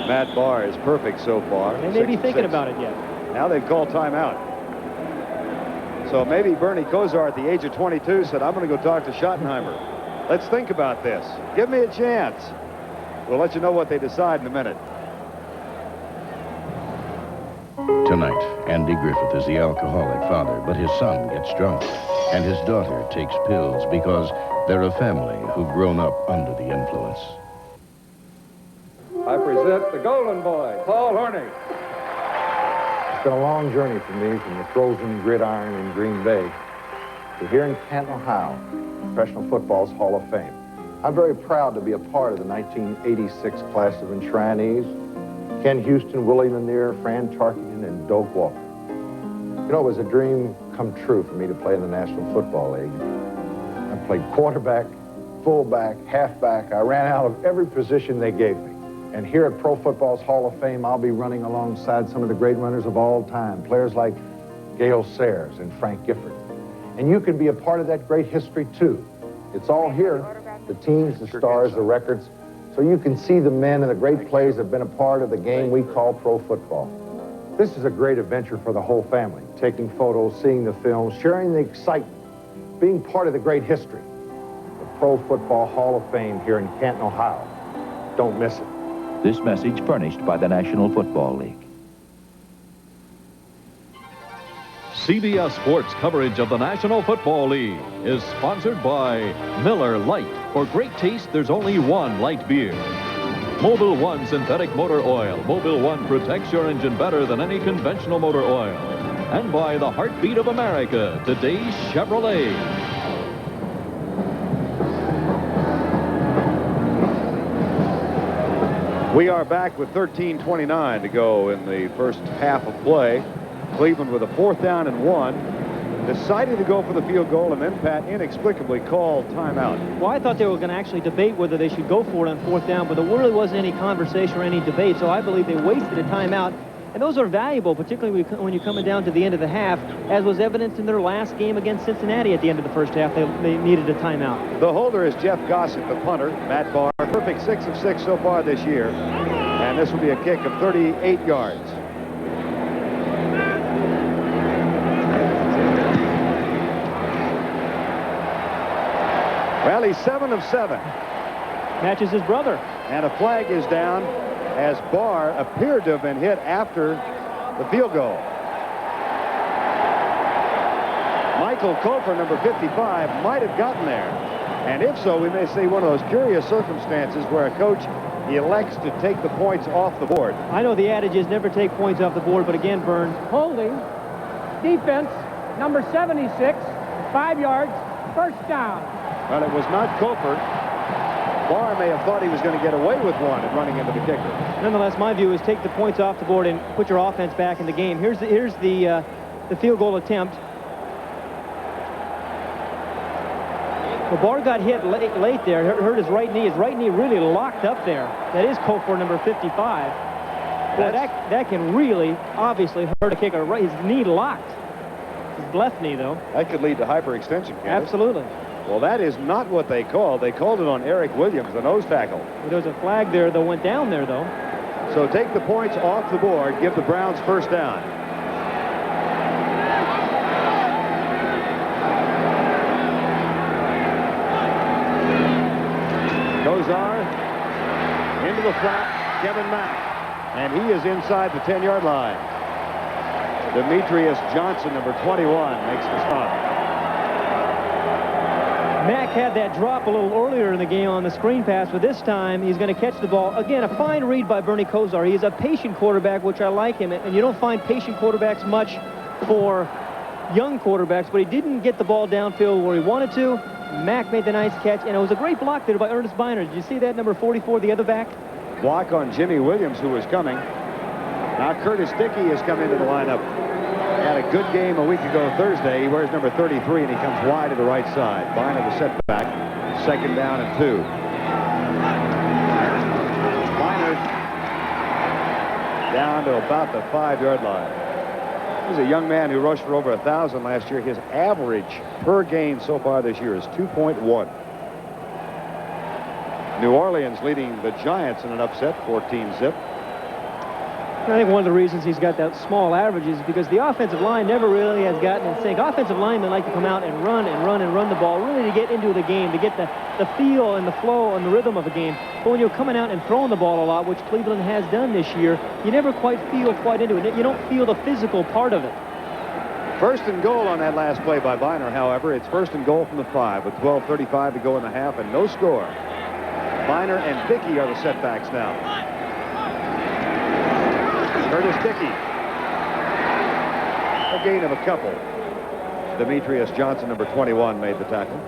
Matt Barr is perfect so far. They may be thinking about it yet. Now they've called timeout. So maybe Bernie Kozar at the age of 22 said, I'm going to go talk to Schottenheimer. Let's think about this. Give me a chance. We'll let you know what they decide in a minute. Tonight, Andy Griffith is the alcoholic father, but his son gets drunk, and his daughter takes pills because they're a family who've grown up under the influence. I present the Golden Boy, Paul Horney. It's been a long journey for me from the frozen gridiron in Green Bay to here in Canton, Ohio, Professional Football's Hall of Fame. I'm very proud to be a part of the 1986 class of enshrinees. Ken Houston, Willie Lanier, Fran Tarkenton, and Doak Walker. You know, it was a dream come true for me to play in the National Football League. I played quarterback, fullback, halfback. I ran out of every position they gave me. And here at Pro Football's Hall of Fame, I'll be running alongside some of the great runners of all time, players like Gale Sayers and Frank Gifford. And you can be a part of that great history, too. It's all here, the teams, the stars, the records, so you can see the men and the great plays that have been a part of the game we call pro football. This is a great adventure for the whole family, taking photos, seeing the films, sharing the excitement, being part of the great history. The Pro Football Hall of Fame here in Canton, Ohio. Don't miss it. This message furnished by the National Football League. CBS Sports coverage of the National Football League is sponsored by Miller Lite. For great taste, there's only one light beer. Mobil One Synthetic Motor Oil. Mobil One protects your engine better than any conventional motor oil. And by the heartbeat of America, today's Chevrolet. We are back with 13:29 to go in the first half of play. Cleveland with a 4th down and 1. Decided to go for the field goal, and then Pat inexplicably called timeout. Well, I thought they were going to actually debate whether they should go for it on 4th down, but there really wasn't any conversation or any debate, so I believe they wasted a timeout. And those are valuable, particularly when you're coming down to the end of the half, as was evidenced in their last game against Cincinnati at the end of the first half. They needed a timeout. The holder is Jeff Gossett, the punter. Matt Barr, perfect 6 of 6 so far this year. And this will be a kick of 38 yards. Well, he's 7 of 7. Matches his brother. And a flag is down as Barr appeared to have been hit after the field goal. Michael Kofer, number 55, might have gotten there. And if so, we may see one of those curious circumstances where a coach elects to take the points off the board. I know the adage is never take points off the board, but again, Vern. Holding. Defense, number 76, 5 yards, first down. Well, it was not Kofer. Barr may have thought he was going to get away with one and running into the kicker. Nonetheless, my view is take the points off the board and put your offense back in the game. Here's the field goal attempt. Well, Barr got hit late there, hurt his right knee. His right knee really locked up there. That is Kofor, number 55. Well, that can really, obviously, hurt a kicker. His knee locked. His left knee, though. That could lead to hyperextension, can't it? Absolutely. Well, that is not what they called. They called it on Eric Williams, the nose tackle. Well, there was a flag there that went down there, though. So take the points off the board. Give the Browns first down. Those are into the flat, Kevin Mack. And he is inside the 10-yard line. Demetrius Johnson, number 21, makes the stop. Mack had that drop a little earlier in the game on the screen pass, but this time he's going to catch the ball. Again, a fine read by Bernie Kosar. He is a patient quarterback, which I like him, and you don't find patient quarterbacks much for young quarterbacks, but he didn't get the ball downfield where he wanted to. Mack made the nice catch, and it was a great block there by Ernest Biner. Did you see that, number 44, the other back? Block on Jimmy Williams, who was coming. Now Curtis Dickey has come into the lineup. Had a good game a week ago Thursday. He wears number 33, and he comes wide to the right side. Biner the setback. 2nd down and 2. Biner down to about the 5-yard line. He's a young man who rushed for over 1,000 last year. His average per game so far this year is 2.1. New Orleans leading the Giants in an upset, 14-zip. I think one of the reasons he's got that small average is because the offensive line never really has gotten in sync. Offensive linemen like to come out and run the ball, really to get into the game, to get the feel and the flow and the rhythm of a game. But when you're coming out and throwing the ball a lot, which Cleveland has done this year, you never quite feel into it. You don't feel the physical part of it. 1st and goal on that last play by Biner, however. It's 1st and goal from the 5 with 12:35 to go in the half and no score. Biner and Dickey are the setbacks now. Curtis Dickey. A gain of a couple. Demetrius Johnson, number 21, made the tackle.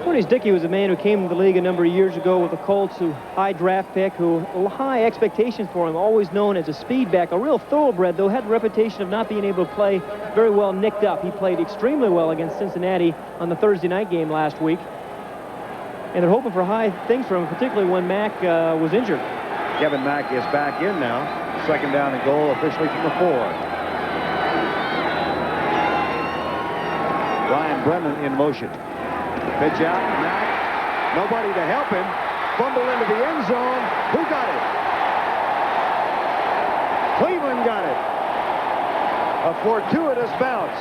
Curtis Dickey was a man who came to the league a number of years ago with the Colts, who high draft pick, who high expectations for him, always known as a speed back, a real thoroughbred, though had the reputation of not being able to play very well nicked up. He played extremely well against Cincinnati on the Thursday night game last week. And they're hoping for high things for him, particularly when Mack was injured. Kevin Mack is back in now. 2nd down and goal officially from the 4. Brian Brennan in motion. Pitch out, Mack. Nobody to help him. Fumble into the end zone. Who got it? Cleveland got it. A fortuitous bounce.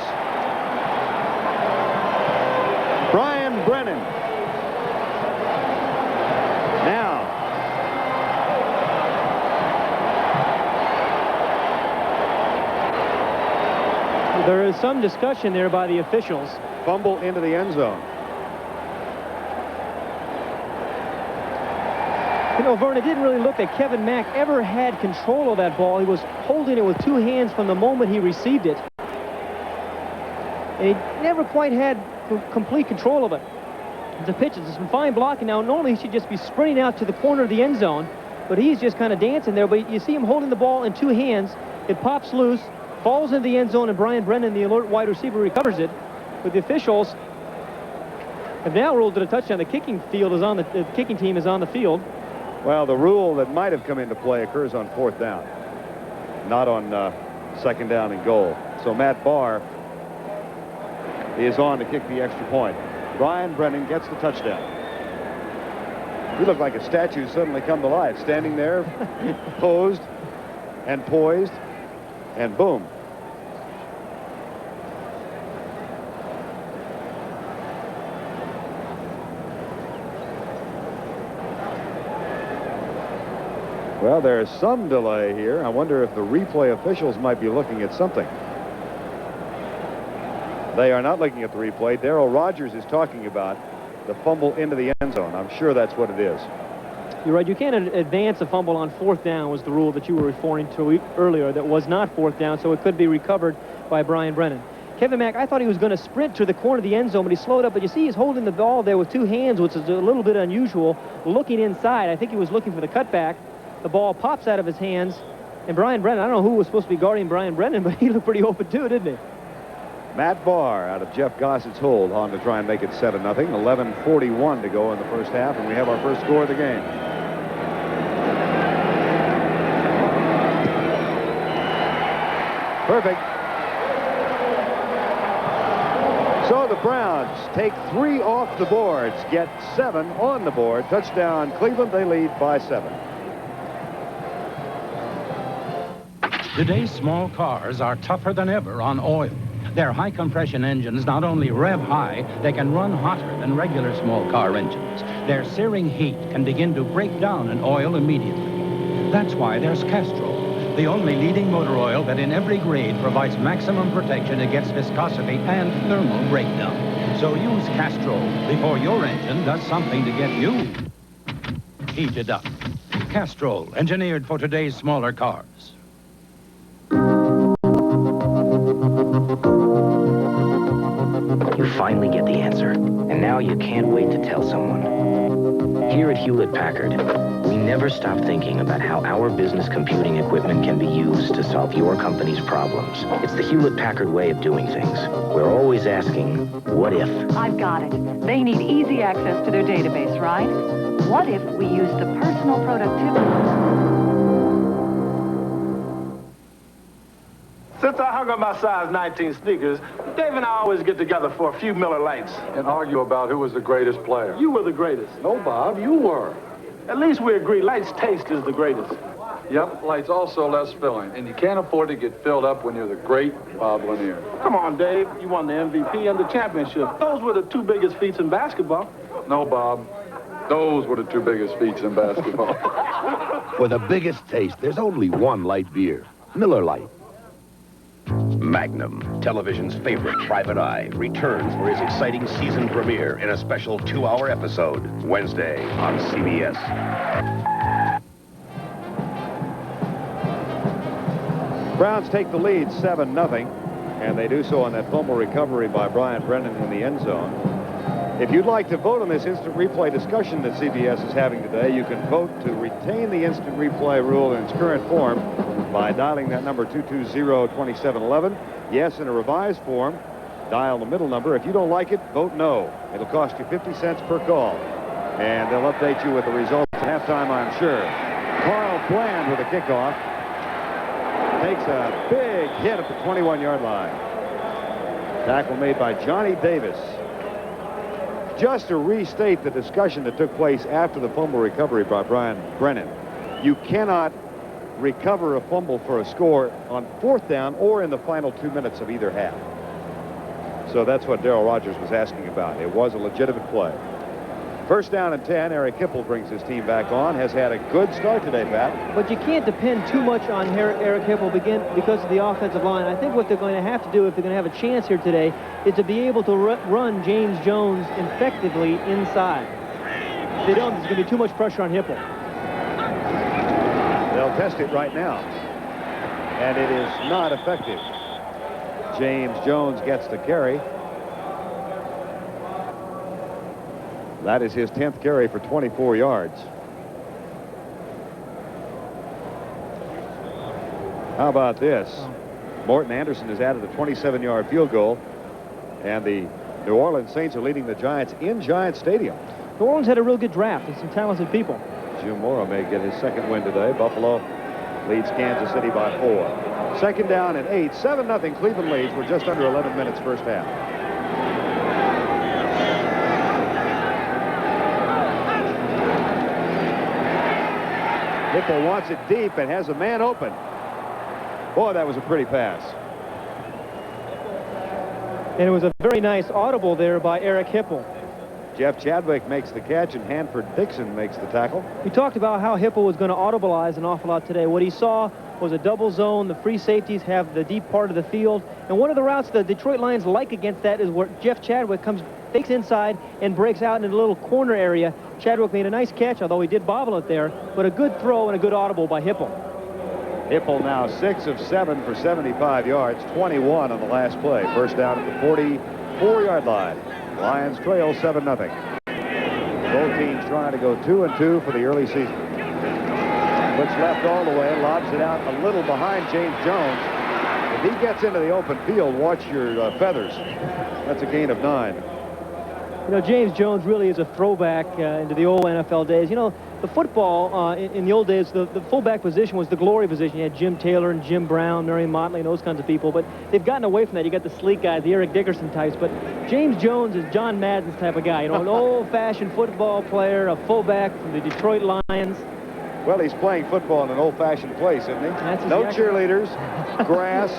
Brian Brennan. Now, there is some discussion there by the officials. Fumble into the end zone. You know, Vern, it didn't really look like Kevin Mack ever had control of that ball. He was holding it with 2 hands from the moment he received it. And he never quite had complete control of it. The pitch is some fine blocking now. Normally he should just be sprinting out to the corner of the end zone, but he's just kind of dancing there. But you see him holding the ball in 2 hands. It pops loose, falls into the end zone, and Brian Brennan, the alert wide receiver, recovers it. But the officials have now ruled it a touchdown. The kicking field is on the kicking team is on the field. Well, the rule that might have come into play occurs on 4th down, not on 2nd down and goal. So Matt Barr is on to kick the extra point. Brian Brennan gets the touchdown. He looked like a statue suddenly come to life, standing there, posed and poised, and boom. Well, there's some delay here. I wonder if the replay officials might be looking at something. They are not looking at the replay. Darrell Rogers is talking about the fumble into the end zone. I'm sure that's what it is. You're right. You can't advance a fumble on 4th down was the rule that you were referring to earlier. That was not 4th down, so it could be recovered by Brian Brennan. Kevin Mack, I thought he was going to sprint to the corner of the end zone, but he slowed up. But you see he's holding the ball there with 2 hands, which is a little bit unusual, looking inside. I think he was looking for the cutback. The ball pops out of his hands, and Brian Brennan, I don't know who was supposed to be guarding Brian Brennan, but he looked pretty open too, didn't he? Matt Barr out of Jeff Gossett's hold on to try and make it 7-0. 11:41 to go in the first half, and we have our first score of the game. Perfect. So the Browns take 3 off the boards, get 7 on the board. Touchdown Cleveland. They lead by 7. Today's small cars are tougher than ever on oil. Their high-compression engines not only rev high, they can run hotter than regular small car engines. Their searing heat can begin to break down an oil immediately. That's why there's Castrol, the only leading motor oil that in every grade provides maximum protection against viscosity and thermal breakdown. So use Castrol before your engine does something to get you heated up. Castrol, engineered for today's smaller cars. You finally get the answer, and now you can't wait to tell someone. Here at Hewlett-Packard, we never stop thinking about how our business computing equipment can be used to solve your company's problems. It's the Hewlett-Packard way of doing things. We're always asking, what if? I've got it. They need easy access to their database, right? What if we used the personal productivity? Since I hung up my size 19 sneakers, Dave and I always get together for a few Miller Lights. And argue about who was the greatest player. You were the greatest. No, Bob, you were. At least we agree Lights taste is the greatest. Yep, Lights also less filling. And you can't afford to get filled up when you're the great Bob Lanier. Come on, Dave. You won the MVP and the championship. Those were the 2 biggest feats in basketball. No, Bob. Those were the 2 biggest feats in basketball. For the biggest taste, there's only one light beer. Miller Lite. Magnum, television's favorite private eye, returns for his exciting season premiere in a special 2-hour episode, Wednesday on CBS. Browns take the lead 7-0, and they do so on that fumble recovery by Brian Brennan in the end zone. If you'd like to vote on this instant replay discussion that CBS is having today, you can vote to retain the instant replay rule in its current form by dialing that number 220-2711. Yes, in a revised form, dial the middle number. If you don't like it, vote no. It'll cost you 50 cents per call. And they'll update you with the results at halftime, I'm sure. Carl Bland with a kickoff. Takes a big hit at the 21-yard line. Tackle made by Johnny Davis. Just to restate the discussion that took place after the fumble recovery by Brian Brennan, you cannot recover a fumble for a score on 4th down or in the final 2 minutes of either half. So that's what Darrell Rogers was asking about. It was a legitimate play. 1st down and 10. Eric Hipple brings his team back on. Has had a good start today, Pat. But you can't depend too much on Eric Hipple because of the offensive line. I think what they're going to have to do if they're going to have a chance here today is to be able to run James Jones effectively inside. If they don't, there's going to be too much pressure on Hipple. They'll test it right now. And it is not effective. James Jones gets the carry. That is his 10th carry for 24 yards. How about this? Morton Anderson has added a 27-yard field goal, and the New Orleans Saints are leading the Giants in Giants Stadium. New Orleans had a real good draft and some talented people. Jim Morrow may get his second win today. Buffalo leads Kansas City by 4. Second down and 8. 7-0 Cleveland leads. We're just under 11 minutes first half. Hipple wants it deep and has a man open. Boy, that was a pretty pass. And it was a very nice audible there by Eric Hipple. Jeff Chadwick makes the catch, and Hanford Dixon makes the tackle. We talked about how Hipple was going to audibilize an awful lot today. What he saw was a double zone. The free safeties have the deep part of the field. And one of the routes the Detroit Lions like against that is where Jeff Chadwick fakes inside and breaks out in a little corner area. Chadwick made a nice catch, although he did bobble it there. But a good throw and a good audible by Hipple. Hipple now 6 of 7 for 75 yards, 21 on the last play. First down at the 44-yard line. Lions trail 7-0. Both teams trying to go 2-2 for the early season. Looks left all the way, lobs it out a little behind James Jones. If he gets into the open field, watch your feathers. That's a gain of 9. You know, James Jones really is a throwback into the old NFL days. You know, the football in the old days, the fullback position was the glory position. You had Jim Taylor and Jim Brown, Mary Motley, and those kinds of people. But they've gotten away from that. You got the sleek guys, the Eric Dickerson types. But James Jones is John Madden's type of guy. You know, an old-fashioned football player, a fullback from the Detroit Lions. Well, he's playing football in an old-fashioned place, isn't he? That's no exactly. Cheerleaders, grass,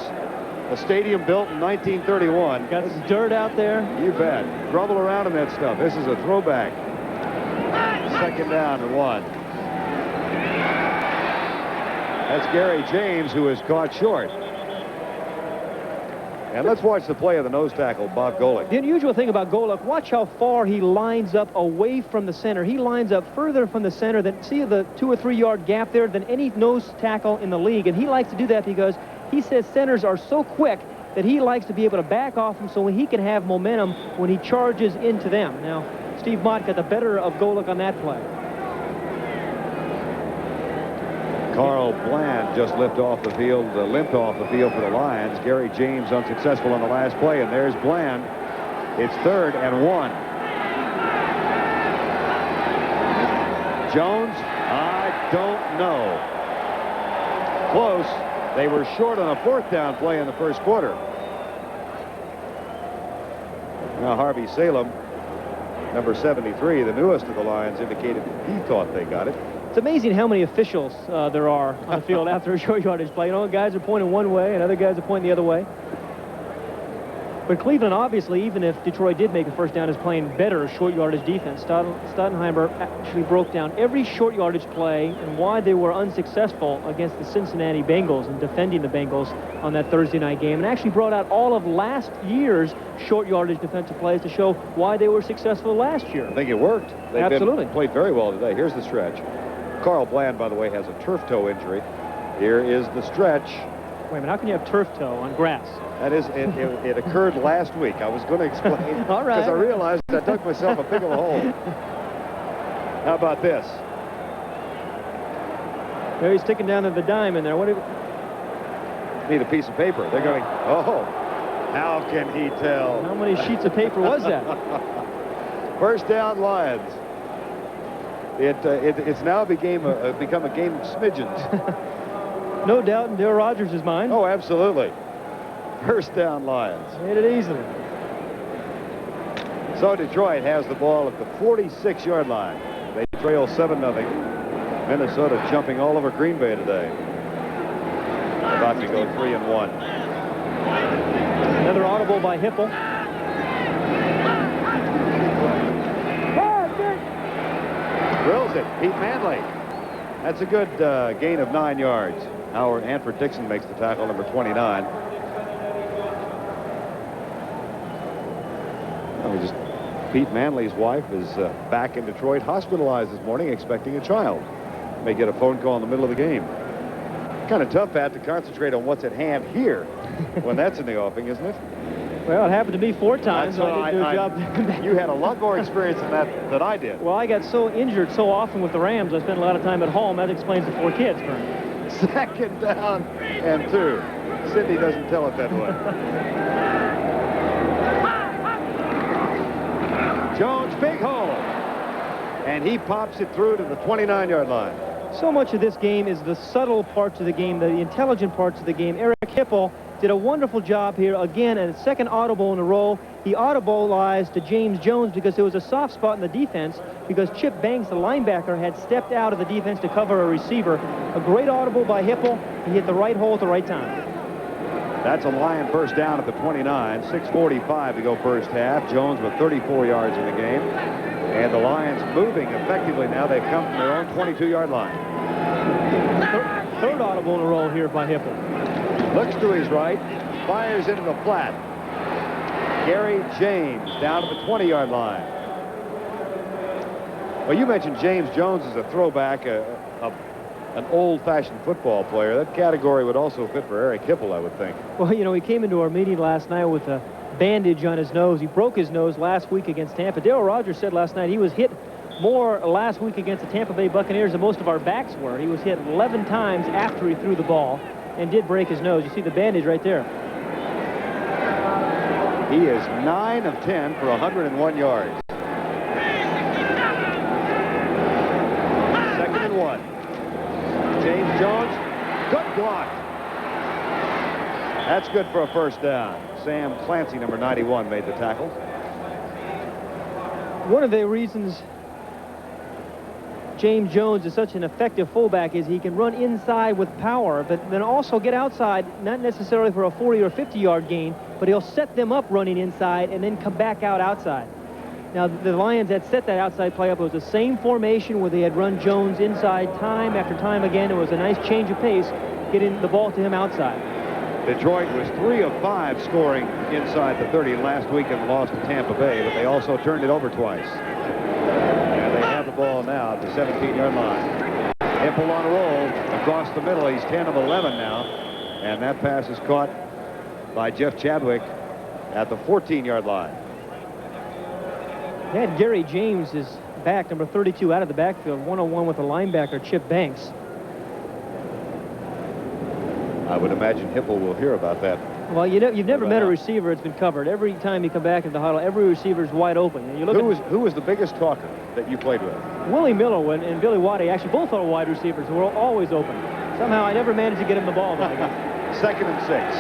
a stadium built in 1931. Got some dirt out there. You bet. Grumble around in that stuff. This is a throwback. Second down and 1. That's Gary James, who is caught short. And let's watch the play of the nose tackle, Bob Golick. The unusual thing about Golick, watch how far he lines up away from the center. He lines up further from the center than, see the 2 or 3 yard gap there, than any nose tackle in the league. And he likes to do that because he says centers are so quick that he likes to be able to back off them so he can have momentum when he charges into them. Now, Steve Mott got the better of Golick on that play. Carl Bland just limped off the field for the Lions. Gary James unsuccessful on the last play, and there's Bland. It's 3rd and 1. Jones, I don't know. Close. They were short on a 4th down play in the first quarter. Now Harvey Salem, number 73, the newest of the Lions, indicated he thought they got it. It's amazing how many officials there are on the field after a short yardage play. You know, guys are pointing one way and other guys are pointing the other way. But Cleveland, obviously, even if Detroit did make a first down, is playing better short yardage defense. Staudenheimer actually broke down every short yardage play and why they were unsuccessful against the Cincinnati Bengals and defending the Bengals on that Thursday night game, and actually brought out all of last year's short yardage defensive plays to show why they were successful last year. I think it worked. They've Absolutely. Played very well today. Here's the stretch. Carl Bland, by the way, has a turf toe injury. Here is the stretch. Wait a minute, how can you have turf toe on grass? That is, it occurred last week. I was going to explain. All right. Because I realized I dug myself a big of a hole. How about this? There he's sticking down to the dime in there. What do Need a piece of paper. They're going, oh, how can he tell? How many sheets of paper was that? First down, Lions. It's now become a game of smidgens. No doubt in Dale Rogers' mind. Oh, absolutely. First down, Lions. Made it easily. So Detroit has the ball at the 46-yard line. They trail 7-0. Minnesota jumping all over Green Bay today. About to go 3-1. Another audible by Hipple. Drills it. Pete Manley. That's a good gain of 9 yards. Howard Hanford Dixon makes the tackle, number 29. Pete Manley's wife is back in Detroit, hospitalized this morning, expecting a child. May get a phone call in the middle of the game. Kind of tough, Pat, to concentrate on what's at hand here when that's in the offing, isn't it? Well, it happened to me 4 times. So I didn't do a job. You had a lot more experience in that than I did. Well, I got so injured so often with the Rams, I spent a lot of time at home. That explains the 4 kids for me. Second down and 2. Cindy doesn't tell it that way. Jones, big hole. and he pops it through to the 29-yard line. So much of this game is the subtle parts of the game, the intelligent parts of the game. Eric Hipple did a wonderful job here. Again, a second audible in a row. He audibleized to James Jones because there was a soft spot in the defense because Chip Banks, the linebacker, had stepped out of the defense to cover a receiver. A great audible by Hipple. He hit the right hole at the right time. That's a Lion first down at the 29. 6:45 to go first half. Jones with 34 yards in the game. And the Lions moving effectively now. They've come from their own 22-yard line. Third audible in a row here by Hipple. Looks to his right, fires into the flat. Gary James down to the 20-yard line. Well, you mentioned James Jones as a throwback, an old-fashioned football player. That category would also fit for Eric Hipple, I would think. Well, you know, he came into our meeting last night with a bandage on his nose. He broke his nose last week against Tampa. Darryl Rogers said last night he was hit more last week against the Tampa Bay Buccaneers than most of our backs were. He was hit 11 times after he threw the ball and did break his nose. You see the bandage right there. He is 9 of 10 for 101 yards. 2nd and 1. James Jones, good block. That's good for a first down. Sam Clancy, number 91, made the tackle. One of the reasons James Jones is such an effective fullback is he can run inside with power, but then also get outside, not necessarily for a 40 or 50-yard gain, but he'll set them up running inside and then come back out outside. Now, the Lions had set that outside play up. It was the same formation where they had run Jones inside time after time again. It was a nice change of pace, getting the ball to him outside. Detroit was 3 of 5 scoring inside the 30 last week in the loss to Tampa Bay, but they also turned it over twice. And they have the ball now at the 17-yard line. Hipple on a roll across the middle. He's 10 of 11 now. And that pass is caught by Jeff Chadwick at the 14-yard line. They had Gary James, his back, number 32, out of the backfield, one-on-one with the linebacker, Chip Banks. I would imagine Hipple will hear about that. Well, you know, you've never met a receiver that's been covered. Every time you come back into the huddle, every receiver's wide open. And you look who was the biggest talker that you played with? Willie Miller and Billy Waddy, actually both are wide receivers who were always open. Somehow I never managed to get him the ball, though. 2nd and 6.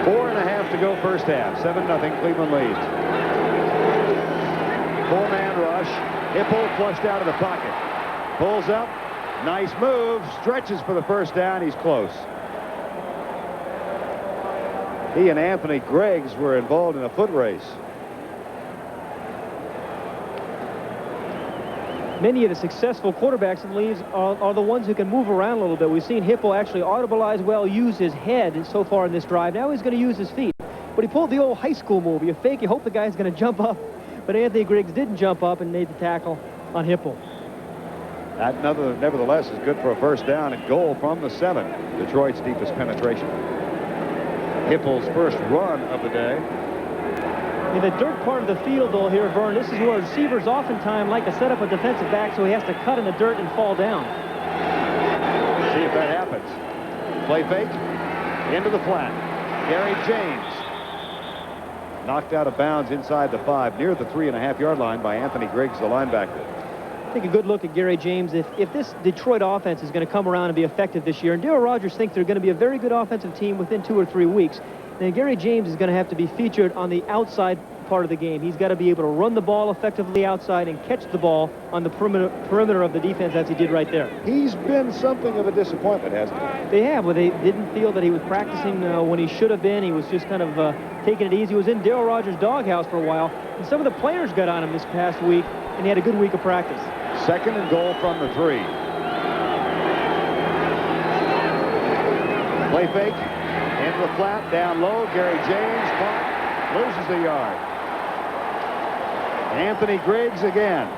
4.5 to go first half. 7-0 Cleveland leads. 4-man rush. Hipple flushed out of the pocket. Pulls up. Nice move. Stretches for the first down. He's close. He and Anthony Greggs were involved in a foot race. Many of the successful quarterbacks in the league are the ones who can move around a little bit. We've seen Hipple actually audibilize well, use his head so far in this drive. Now he's going to use his feet. But he pulled the old high school move. You fake, you hope the guy's going to jump up. But Anthony Griggs didn't jump up and made the tackle on Hipple. That nevertheless is good for a first down and goal from the 7. Detroit's deepest penetration. Hipple's first run of the day. In the dirt part of the field, though, here, Vern, this is where receivers oftentimes like to set up a defensive back so he has to cut in the dirt and fall down. See if that happens. Play fake. Into the flat. Gary James. Knocked out of bounds inside the 5, near the 3.5-yard line by Anthony Griggs, the linebacker. Take a good look at Gary James. If this Detroit offense is going to come around and be effective this year, and Darryl Rogers thinks they're going to be a very good offensive team within 2 or 3 weeks, then Gary James is going to have to be featured on the outside part of the game. He's got to be able to run the ball effectively outside and catch the ball on the perimeter of the defense as he did right there. He's been something of a disappointment, hasn't he? They have. Well, they didn't feel that he was practicing when he should have been. He was just kind of taking it easy. He was in Darryl Rogers' doghouse for a while, and some of the players got on him this past week, and he had a good week of practice. 2nd and goal from the 3. Play fake. Into the flat, down low. Gary James caught, loses the yard. Anthony Griggs again.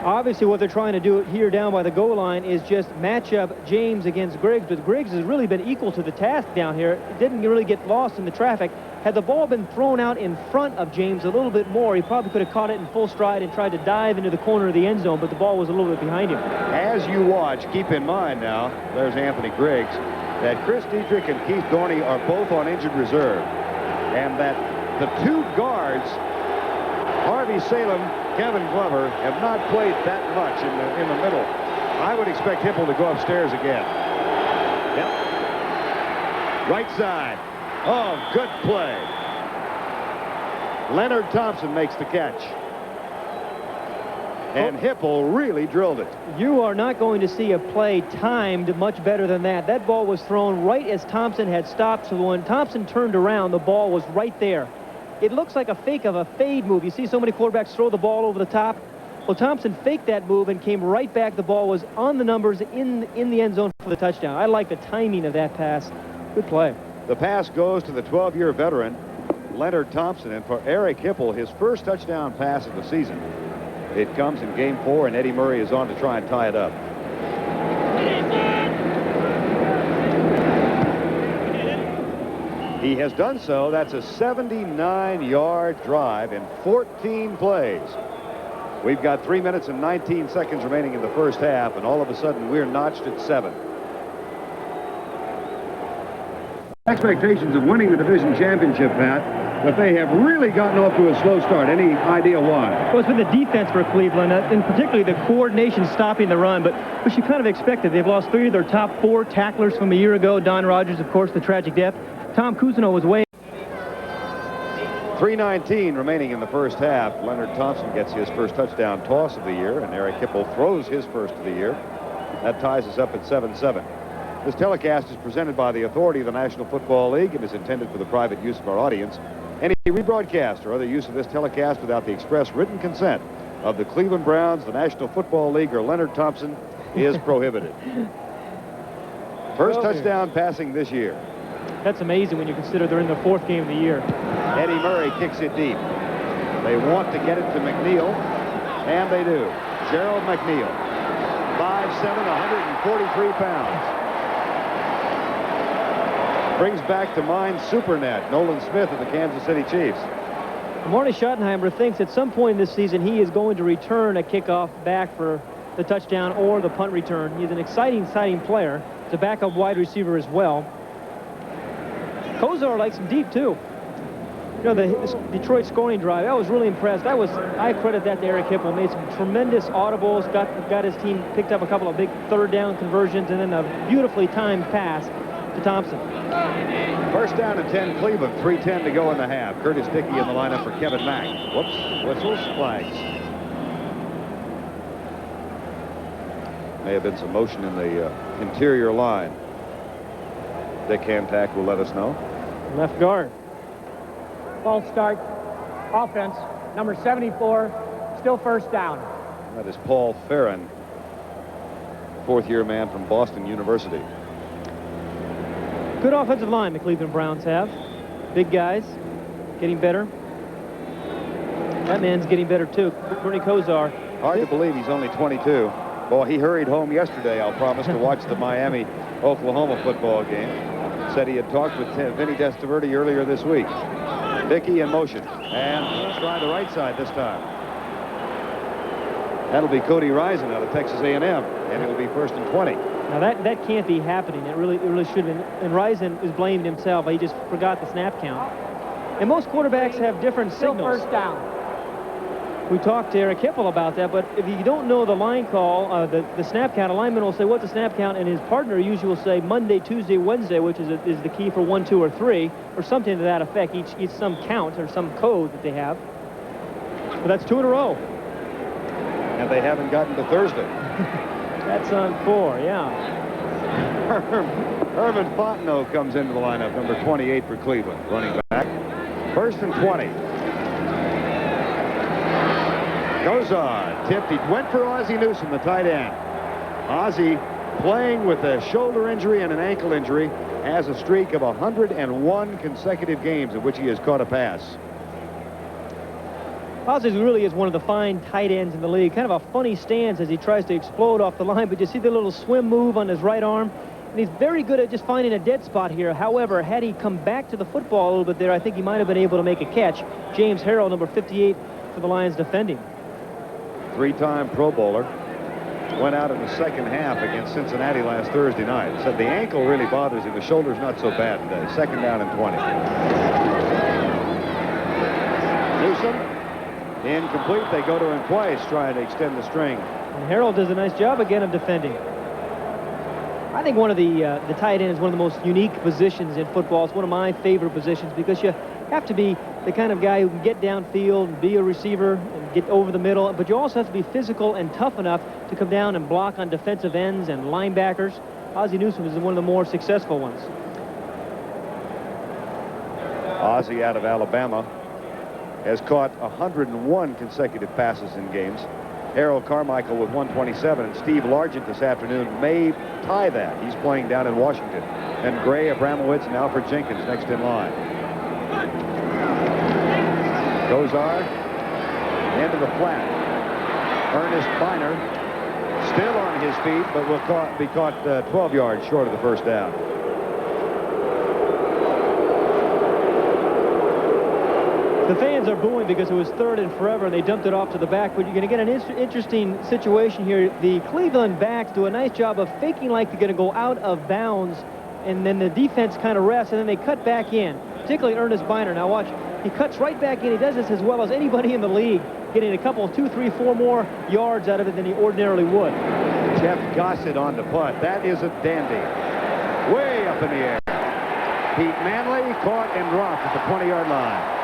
Obviously, what they're trying to do here down by the goal line is just match up James against Griggs, but Griggs has really been equal to the task down here. It didn't really get lost in the traffic. Had the ball been thrown out in front of James a little bit more, he probably could have caught it in full stride and tried to dive into the corner of the end zone, but the ball was a little bit behind him. As you watch, keep in mind now, there's Anthony Griggs, that Chris Dietrich and Keith Dorney are both on injured reserve, and that the 2 guards Davy Salem, Kevin Glover have not played that much in the middle. I would expect Hipple to go upstairs again. Yep. Right side. Oh, good play. Leonard Thompson makes the catch. And Hipple really drilled it. You are not going to see a play timed much better than that. That ball was thrown right as Thompson had stopped. So when Thompson turned around, the ball was right there. It looks like a fake of a fade move. You see so many quarterbacks throw the ball over the top. Well, Thompson faked that move and came right back. The ball was on the numbers in the end zone for the touchdown. I like the timing of that pass. Good play. The pass goes to the 12-year veteran, Leonard Thompson. And for Eric Hipple, his first touchdown pass of the season. It comes in game 4, and Eddie Murray is on to try and tie it up. He has done so. That's a 79-yard drive in 14 plays. We've got 3 minutes and 19 seconds remaining in the first half, and all of a sudden we're notched at 7. Expectations of winning the division championship, Pat, but they have really gotten off to a slow start. Any idea why? Well, it's been the defense for Cleveland, and particularly the coordination stopping the run, but which you kind of expected. They've lost 3 of their top 4 tacklers from a year ago. Don Rogers, of course, the tragic death. Tom Cousineau was way. 3:19 remaining in the first half. Leonard Thompson gets his first touchdown toss of the year, and Eric Hipple throws his first of the year. That ties us up at 7-7. This telecast is presented by the authority of the National Football League and is intended for the private use of our audience. Any rebroadcast or other use of this telecast without the express written consent of the Cleveland Browns, the National Football League, or Leonard Thompson is prohibited. First touchdown passing this year. That's amazing when you consider they're in the 4th game of the year. Eddie Murray kicks it deep. They want to get it to McNeil, and they do. Gerald McNeil, 5'7", 143 pounds. Brings back to mind Supernet, Nolan Smith of the Kansas City Chiefs. Marty Schottenheimer thinks at some point this season he is going to return a kickoff back for the touchdown or the punt return. He's an exciting player. He's a backup wide receiver as well. Kozar likes him deep, too. You know, the Detroit scoring drive, I was really impressed. I credit that to Eric Hipple. Made some tremendous audibles, got his team picked up a couple of big 3rd down conversions, and then a beautifully timed pass to Thompson. First down and 10 Cleveland, 3:10 to go in the half. Curtis Dickey in the lineup for Kevin Mack. Whoops, whistles, flags. May have been some motion in the interior line. Dick Hantak will let us know. Left guard. False start. Offense. Number 74. Still first down. That is Paul Farron, 4th-year man from Boston University. Good offensive line the Cleveland Browns have. Big guys. Getting better. That man's getting better, too. Bernie Kosar. Hard to believe he's only 22. Boy, he hurried home yesterday, I'll promise, to watch the Miami-Oklahoma football game. Said he had talked with Vinny Testaverde earlier this week. Dickey in motion. And let's try the right side this time. That'll be Cody Risen out of Texas A&M, and it'll be 1st and 20. Now that can't be happening. It really should have been. And Risen is blaming himself. He just forgot the snap count. And most quarterbacks have different signals. Still first down. We talked to Eric Hipple about that, but if you don't know the line call, the snap count, a lineman will say, what's the snap count? And his partner usually will say Monday, Tuesday, Wednesday, which is the key for 1, 2, or 3, or something to that effect. Each some count or some code that they have. But that's 2 in a row. And they haven't gotten to Thursday. That's on 4, yeah. Herman Fontenot comes into the lineup, number 28 for Cleveland, running back. 1st and 20. Kozar tipped. He went for Ozzie Newsome, the tight end. Ozzie, playing with a shoulder injury and an ankle injury, has a streak of 101 consecutive games in which he has caught a pass. Ozzie really is one of the fine tight ends in the league. Kind of a funny stance as he tries to explode off the line, but you see the little swim move on his right arm, and he's very good at just finding a dead spot here. However, had he come back to the football a little bit there, I think he might have been able to make a catch. James Harrell, number 58 for the Lions, defending. 3-time Pro Bowler. Went out in the second half against Cincinnati last Thursday night. Said the ankle really bothers him. The shoulder's not so bad today. 2nd down and 20. Newsome Incomplete. They go to him twice, trying to extend the string. And Harold does a nice job again of defending. I think one of the tight end is one of the most unique positions in football. It's one of my favorite positions because you have to be the kind of guy who can get downfield and be a receiver and get over the middle, but you also have to be physical and tough enough to come down and block on defensive ends and linebackers. Ozzie Newsome is one of the more successful ones. Ozzie out of Alabama has caught 101 consecutive passes in games. Harold Carmichael with 127, and Steve Largent this afternoon may tie that. He's playing down in Washington. And Gray, Abramowitz, and Alfred Jenkins next in line. Gozar into the flat. Ernest Biner still on his feet, but will be caught 12 yards short of the first down. The fans are booing because it was third and forever, and they dumped it off to the back. But you're going to get an interesting situation here. The Cleveland backs do a nice job of faking like they're going to go out of bounds, and then the defense kind of rests, and then they cut back in, particularly Ernest Biner. Now watch, he cuts right back in. He does this as well as anybody in the league, getting a couple, 2, 3, 4 more yards out of it than he ordinarily would. Jeff Gossett on the punt. That is a dandy. Way up in the air. Pete Manley caught and dropped at the 20-yard line.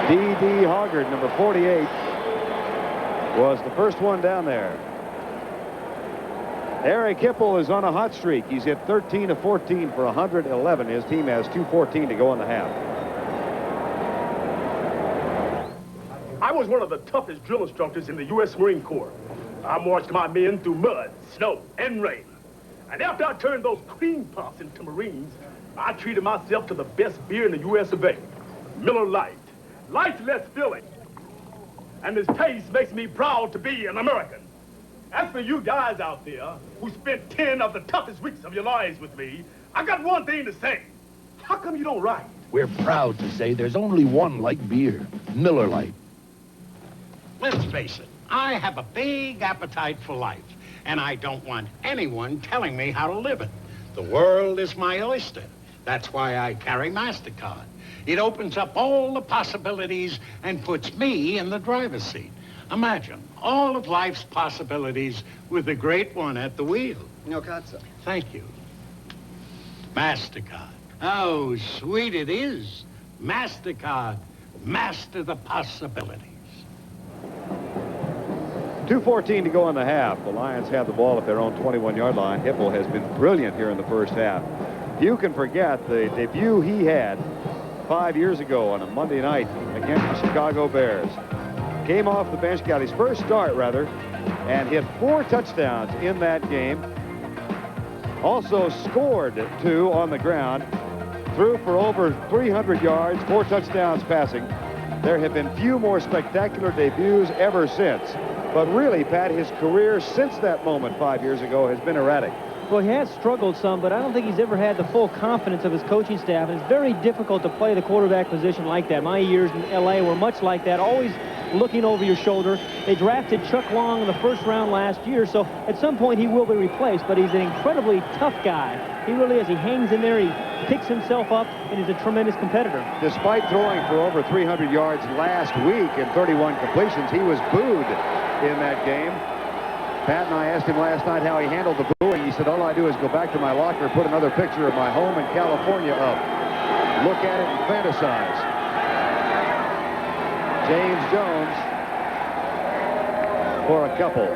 D.D. Hoggard, number 48, was the first one down there. Eric Hipple is on a hot streak. He's hit 13 of 14 for 111. His team has 2:14 to go in the half. I was one of the toughest drill instructors in the U.S. Marine Corps. I marched my men through mud, snow, and rain. And after I turned those cream puffs into Marines, I treated myself to the best beer in the U.S. of A. Miller Lite. Life's less filling. And this taste makes me proud to be an American. As for you guys out there who spent 10 of the toughest weeks of your lives with me, I got one thing to say. How come you don't write? We're proud to say there's only one light beer, Miller Lite. Let's face it, I have a big appetite for life, and I don't want anyone telling me how to live it. The world is my oyster. That's why I carry MasterCard. It opens up all the possibilities and puts me in the driver's seat. Imagine all of life's possibilities with the great one at the wheel. No cazzo. Thank you. MasterCard. Oh, sweet it is. MasterCard. Master the possibilities. 2:14 to go in the half. The Lions have the ball at their own 21-yard line. Hipple has been brilliant here in the first half. You can forget the debut he had 5 years ago on a Monday night against the Chicago Bears. Came off the bench, got his first start, rather, and hit 4 touchdowns in that game. Also scored 2 on the ground. Threw for over 300 yards, 4 touchdowns passing. There have been few more spectacular debuts ever since. But really, Pat, his career since that moment 5 years ago has been erratic. Well, he has struggled some, but I don't think he's ever had the full confidence of his coaching staff. And it's very difficult to play the quarterback position like that. My years in L.A. were much like that, always looking over your shoulder. They drafted Chuck Long in the first round last year, so at some point he will be replaced, but he's an incredibly tough guy. He really is. He hangs in there, he picks himself up, and he's a tremendous competitor. Despite throwing for over 300 yards last week and 31 completions, he was booed in that game. Pat and I asked him last night how he handled the booing. He said, all I do is go back to my locker, put another picture of my home in California up, look at it and fantasize. James Jones for a couple.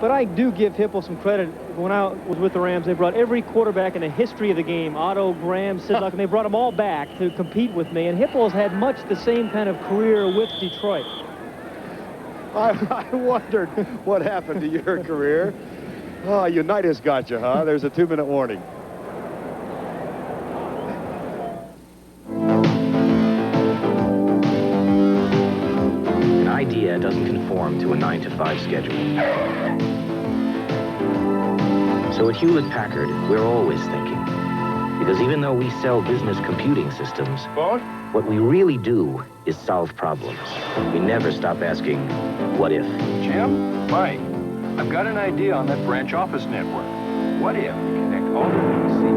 But I do give Hipple some credit. When I was with the Rams, they brought every quarterback in the history of the game, Otto, Graham, Sid Luck, and they brought them all back to compete with me. And Hipple's had much the same kind of career with Detroit. I wondered what happened to your career. Oh, Unitas got you, huh? There's a 2-minute warning. An idea doesn't conform to a 9-to-5 schedule. So at Hewlett-Packard, we're always thinking. Because even though we sell business computing systems, what we really do is solve problems. We never stop asking, what if? Jim? Mike, I've got an idea on that branch office network. What if we connect all the PC?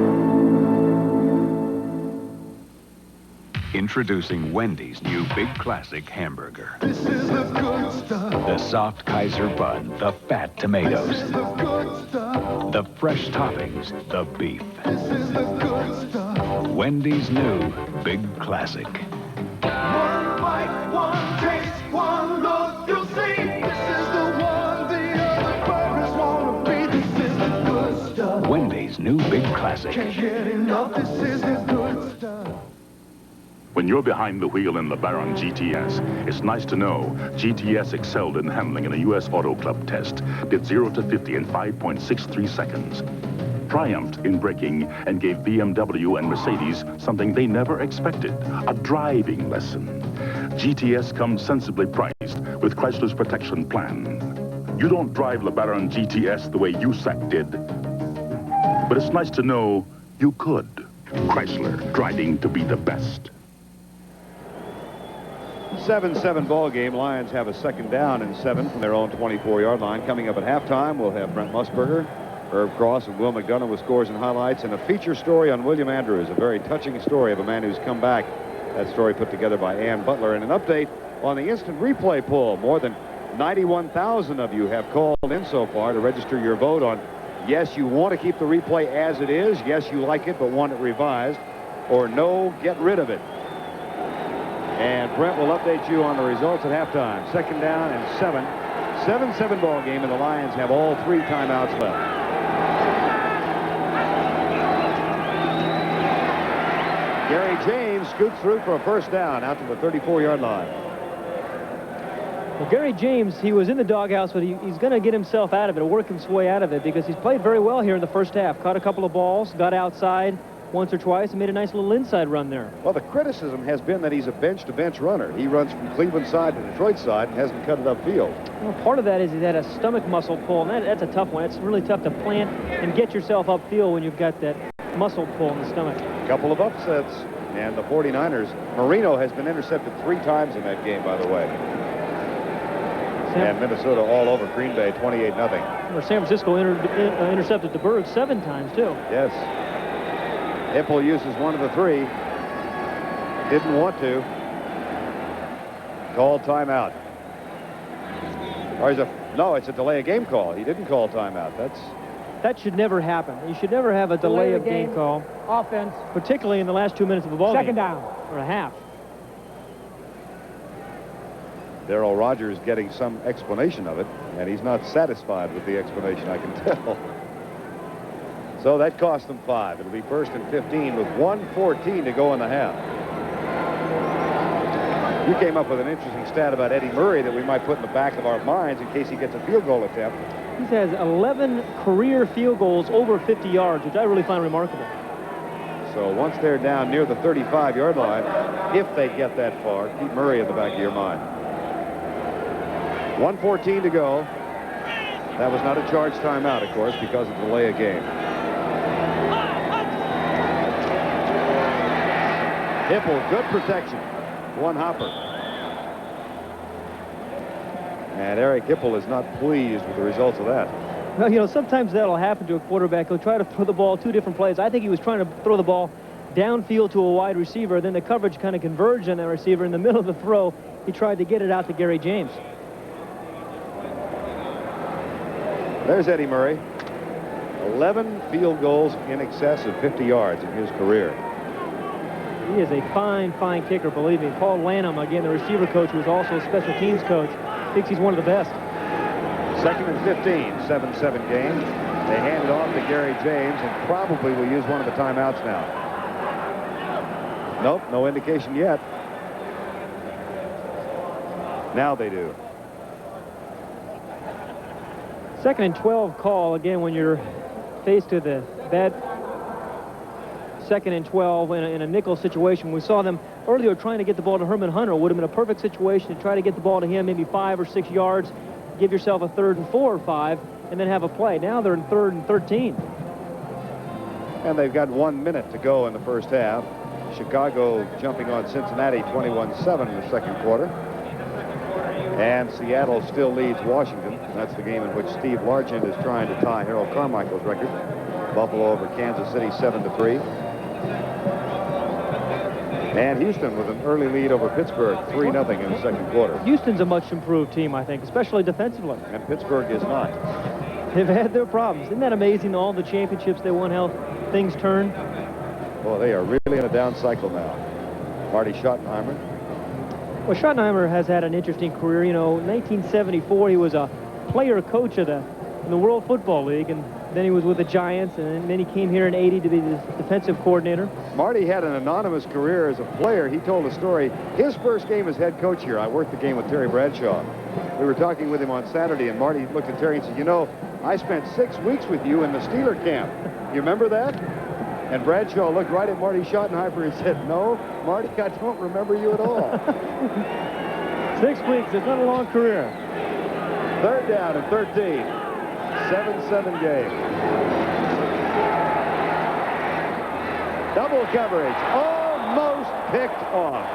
Introducing Wendy's new Big Classic hamburger. This is the good stuff. The soft Kaiser bun, the fat tomatoes, This is the good stuff. the fresh toppings, the beef. This is the good stuff. Wendy's new Big Classic. One bite, one taste, one look, you'll see. This is the one the other burgers want to be. This is the good stuff. Wendy's new Big Classic. Can't get enough. This is the good stuff. When you're behind the wheel in LeBaron GTS, it's nice to know GTS excelled in handling in a U.S. Auto Club test, did 0 to 50 in 5.63 seconds, triumphed in braking, and gave BMW and Mercedes something they never expected, a driving lesson. GTS comes sensibly priced with Chrysler's protection plan. You don't drive LeBaron GTS the way USAC did, but it's nice to know you could. Chrysler, driving to be the best. 7-7 ball game. Lions have a second down and 7 from their own 24-yard line. Coming up at halftime, we'll have Brent Musburger, Herb Cross, and Will McDonough with scores and highlights, and a feature story on William Andrews, a very touching story of a man who's come back. That story put together by Ann Butler, and an update on the instant replay poll. More than 91,000 of you have called in so far to register your vote on yes, you want to keep the replay as it is, yes, you like it but want it revised, or no, get rid of it. And Brent will update you on the results at halftime. Second down and 7. 7-7 ball game, and the Lions have all 3 timeouts left. Gary James scoots through for a first down out to the 34-yard line. Well, Gary James, he was in the doghouse, but he's going to get himself out of it, or work his way out of it, because he's played very well here in the first half. Caught a couple of balls, got outside once or twice, and made a nice little inside run there. Well, the criticism has been that he's a bench-to-bench runner. He runs from Cleveland side to Detroit side and hasn't cut it upfield. Well, part of that is he had a stomach muscle pull, and that's a tough one. It's really tough to plant and get yourself upfield when you've got that muscle pull in the stomach. A couple of upsets, and the 49ers. Marino has been intercepted 3 times in that game, by the way. And Minnesota all over Green Bay, 28-0. Or San Francisco intercepted the Birds 7 times, too. Yes. Hipple uses one of the 3. Didn't want to. Called timeout. Or no, it's a delay of game call. He didn't call timeout. That should never happen. You should never have a delay of game call. Offense. Particularly in the last 2 minutes of the ball Second game. down. Or a half. Darrell Rogers getting some explanation of it, and he's not satisfied with the explanation, I can tell. So that cost them 5. It'll be 1st and 15 with 1:14 to go in the half. You came up with an interesting stat about Eddie Murray that we might put in the back of our minds in case he gets a field goal attempt. He has 11 career field goals over 50 yards, which I really find remarkable. So once they're down near the 35-yard line, if they get that far, keep Murray in the back of your mind. 1:14 to go. That was not a charged timeout, of course, because of the delay of game. Hipple, good protection. One hopper. And Eric Hipple is not pleased with the results of that. Well, you know, sometimes that'll happen to a quarterback. He'll try to throw the ball 2 different plays. I think he was trying to throw the ball downfield to a wide receiver. Then the coverage kind of converged on that receiver. In the middle of the throw, he tried to get it out to Gary James. There's Eddie Murray. 11 field goals in excess of 50 yards in his career. He is a fine, fine kicker, believe me. Paul Lanham, again, the receiver coach, who is also a special teams coach, thinks he's one of the best. 2nd and 15, 7-7 game. They hand it off to Gary James and probably will use one of the timeouts now. Nope, no indication yet. Now they do. 2nd and 12 call, again, when you're faced with a bad 2nd and 12 in a nickel situation. We saw them earlier trying to get the ball to Herman Hunter. Would have been a perfect situation to try to get the ball to him, maybe 5 or 6 yards, give yourself a 3rd and 4 or 5, and then have a play. Now they're in 3rd and 13. And they've got 1 minute to go in the first half. Chicago jumping on Cincinnati 21-7 in the second quarter. And Seattle still leads Washington. That's the game in which Steve Largent is trying to tie Harold Carmichael's record. Buffalo over Kansas City 7-3. And Houston with an early lead over Pittsburgh, 3-0 in the second quarter. Houston's a much improved team, I think, especially defensively. And Pittsburgh is not. They've had their problems. Isn't that amazing, all the championships they won, how things turn? Well, they are really in a down cycle now. Marty Schottenheimer. Well, Schottenheimer has had an interesting career. You know, in 1974, he was a player coach of in the World Football League, and then he was with the Giants, and then he came here in '80 to be the defensive coordinator. Marty had an anonymous career as a player. He told a story. His first game as head coach here, I worked the game with Terry Bradshaw. We were talking with him on Saturday, and Marty looked at Terry and said, you know, I spent 6 weeks with you in the Steeler camp. You remember that? And Bradshaw looked right at Marty Schottenheimer and said, no, Marty, I don't remember you at all. 6 weeks, it's not a long career. Third down and 13. 7-7 game. Double coverage. Almost picked off.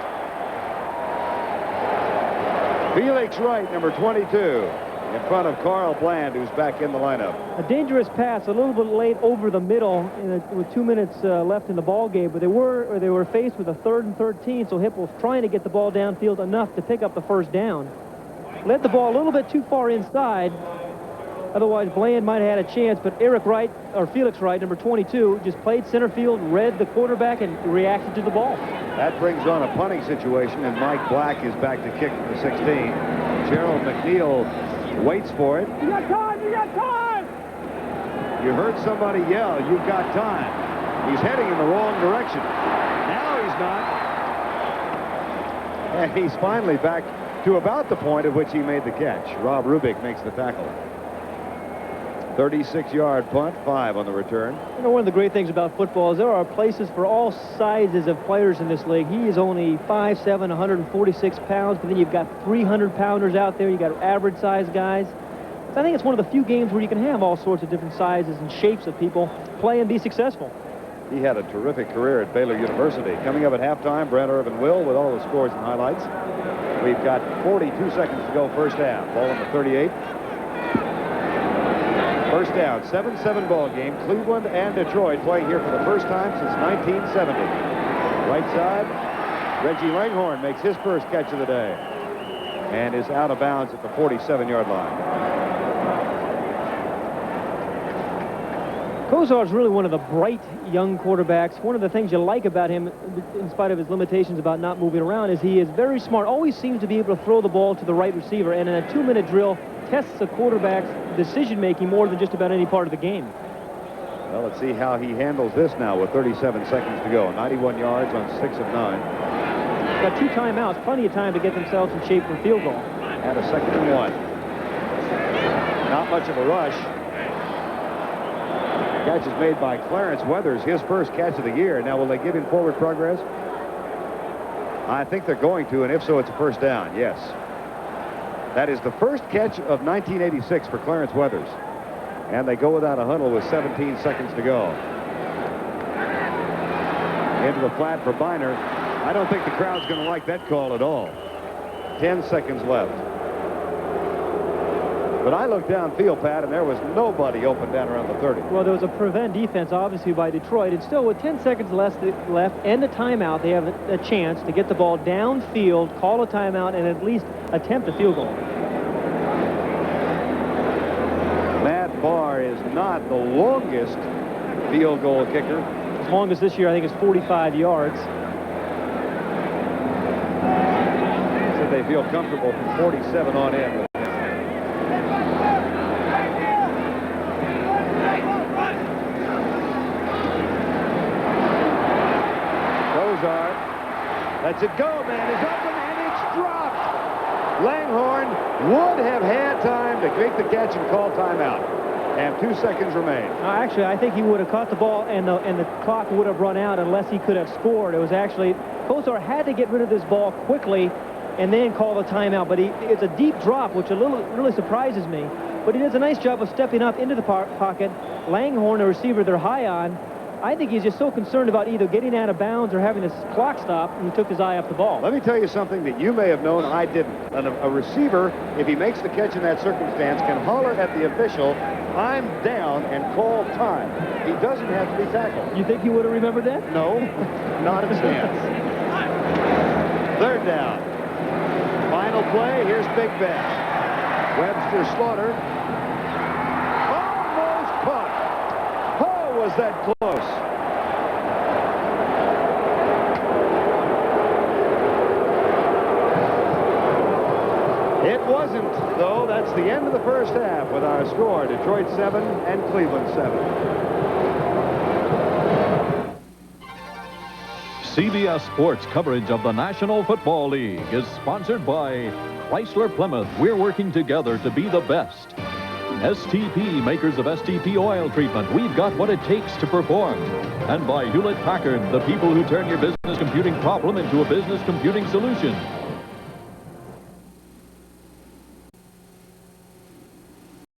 Felix Wright, number 22, in front of Carl Bland, who's back in the lineup. A dangerous pass, a little bit late over the middle with 2 minutes left in the ball game, but they were faced with a 3rd and 13, so Hipp was trying to get the ball downfield enough to pick up the first down. Led the ball a little bit too far inside. Otherwise, Bland might have had a chance, but Felix Wright, number 22, just played center field, read the quarterback, and reacted to the ball. That brings on a punting situation, and Mike Black is back to kick from the 16. Gerald McNeil waits for it. You got time! You got time! You heard somebody yell, you've got time. He's heading in the wrong direction. Now he's not. And he's finally back to about the point at which he made the catch. Rob Rubik makes the tackle. 36-yard punt, 5 on the return. You know, one of the great things about football is there are places for all sizes of players in this league. He is only 5'7", 146 pounds, but then you've got 300-pounders out there. You've got average-sized guys. So I think it's one of the few games where you can have all sorts of different sizes and shapes of people play and be successful. He had a terrific career at Baylor University. Coming up at halftime, Brad Irvin will with all the scores and highlights. We've got 42 seconds to go first half. Ball on the 38. First down, 7-7 ball game. Cleveland and Detroit playing here for the first time since 1970. Right side, Reggie Langhorne makes his first catch of the day and is out of bounds at the 47-yard line. Kozar's really one of the bright young quarterbacks. One of the things you like about him, in spite of his limitations about not moving around, is he is very smart, always seems to be able to throw the ball to the right receiver, and in a 2-minute drill, tests a quarterback's decision-making more than just about any part of the game. Well, let's see how he handles this now with 37 seconds to go. 91 yards on 6 of 9. He's got 2 timeouts, plenty of time to get themselves in shape for field goal. And a 2nd and 1. Not much of a rush. Catch is made by Clarence Weathers, his first catch of the year. Now, will they give him forward progress? I think they're going to, and if so, it's a first down, yes. That is the first catch of 1986 for Clarence Weathers. And they go without a huddle with 17 seconds to go. Into the flat for Biner. I don't think the crowd's going to like that call at all. 10 seconds left. But I looked downfield, Pat, and there was nobody open down around the 30. Well, there was a prevent defense, obviously, by Detroit. And still, with 10 seconds left and a timeout, they have a chance to get the ball downfield, call a timeout, and at least attempt a field goal. Matt Barr is not the longest field goal kicker. His longest this year, I think, is 45 yards. Said they feel comfortable from 47 on in. Lets it go, man. It's open, and it's dropped. Langhorne would have had time to make the catch and call timeout. And 2 seconds remain. Actually, I think he would have caught the ball, and the clock would have run out unless he could have scored. It was actually, Kozar had to get rid of this ball quickly and then call the timeout. But it's a deep drop, which really surprises me. But he does a nice job of stepping up into the pocket. Langhorne, a receiver they're high on, I think he's just so concerned about either getting out of bounds or having his clock stop, and he took his eye off the ball. Let me tell you something that you may have known I didn't. A receiver, if he makes the catch in that circumstance, can holler at the official, I'm down, and call time. He doesn't have to be tackled. You think he would have remembered that? No, not a chance. Third down. Final play. Here's Big Ben. Webster Slaughter. Almost caught. Oh, was that close? It wasn't, though. That's the end of the first half with our score, Detroit 7 and Cleveland 7. CBS Sports coverage of the National Football League is sponsored by Chrysler Plymouth. We're working together to be the best. STP, makers of STP oil treatment. We've got what it takes to perform. And by Hewlett-Packard, the people who turn your business computing problem into a business computing solution.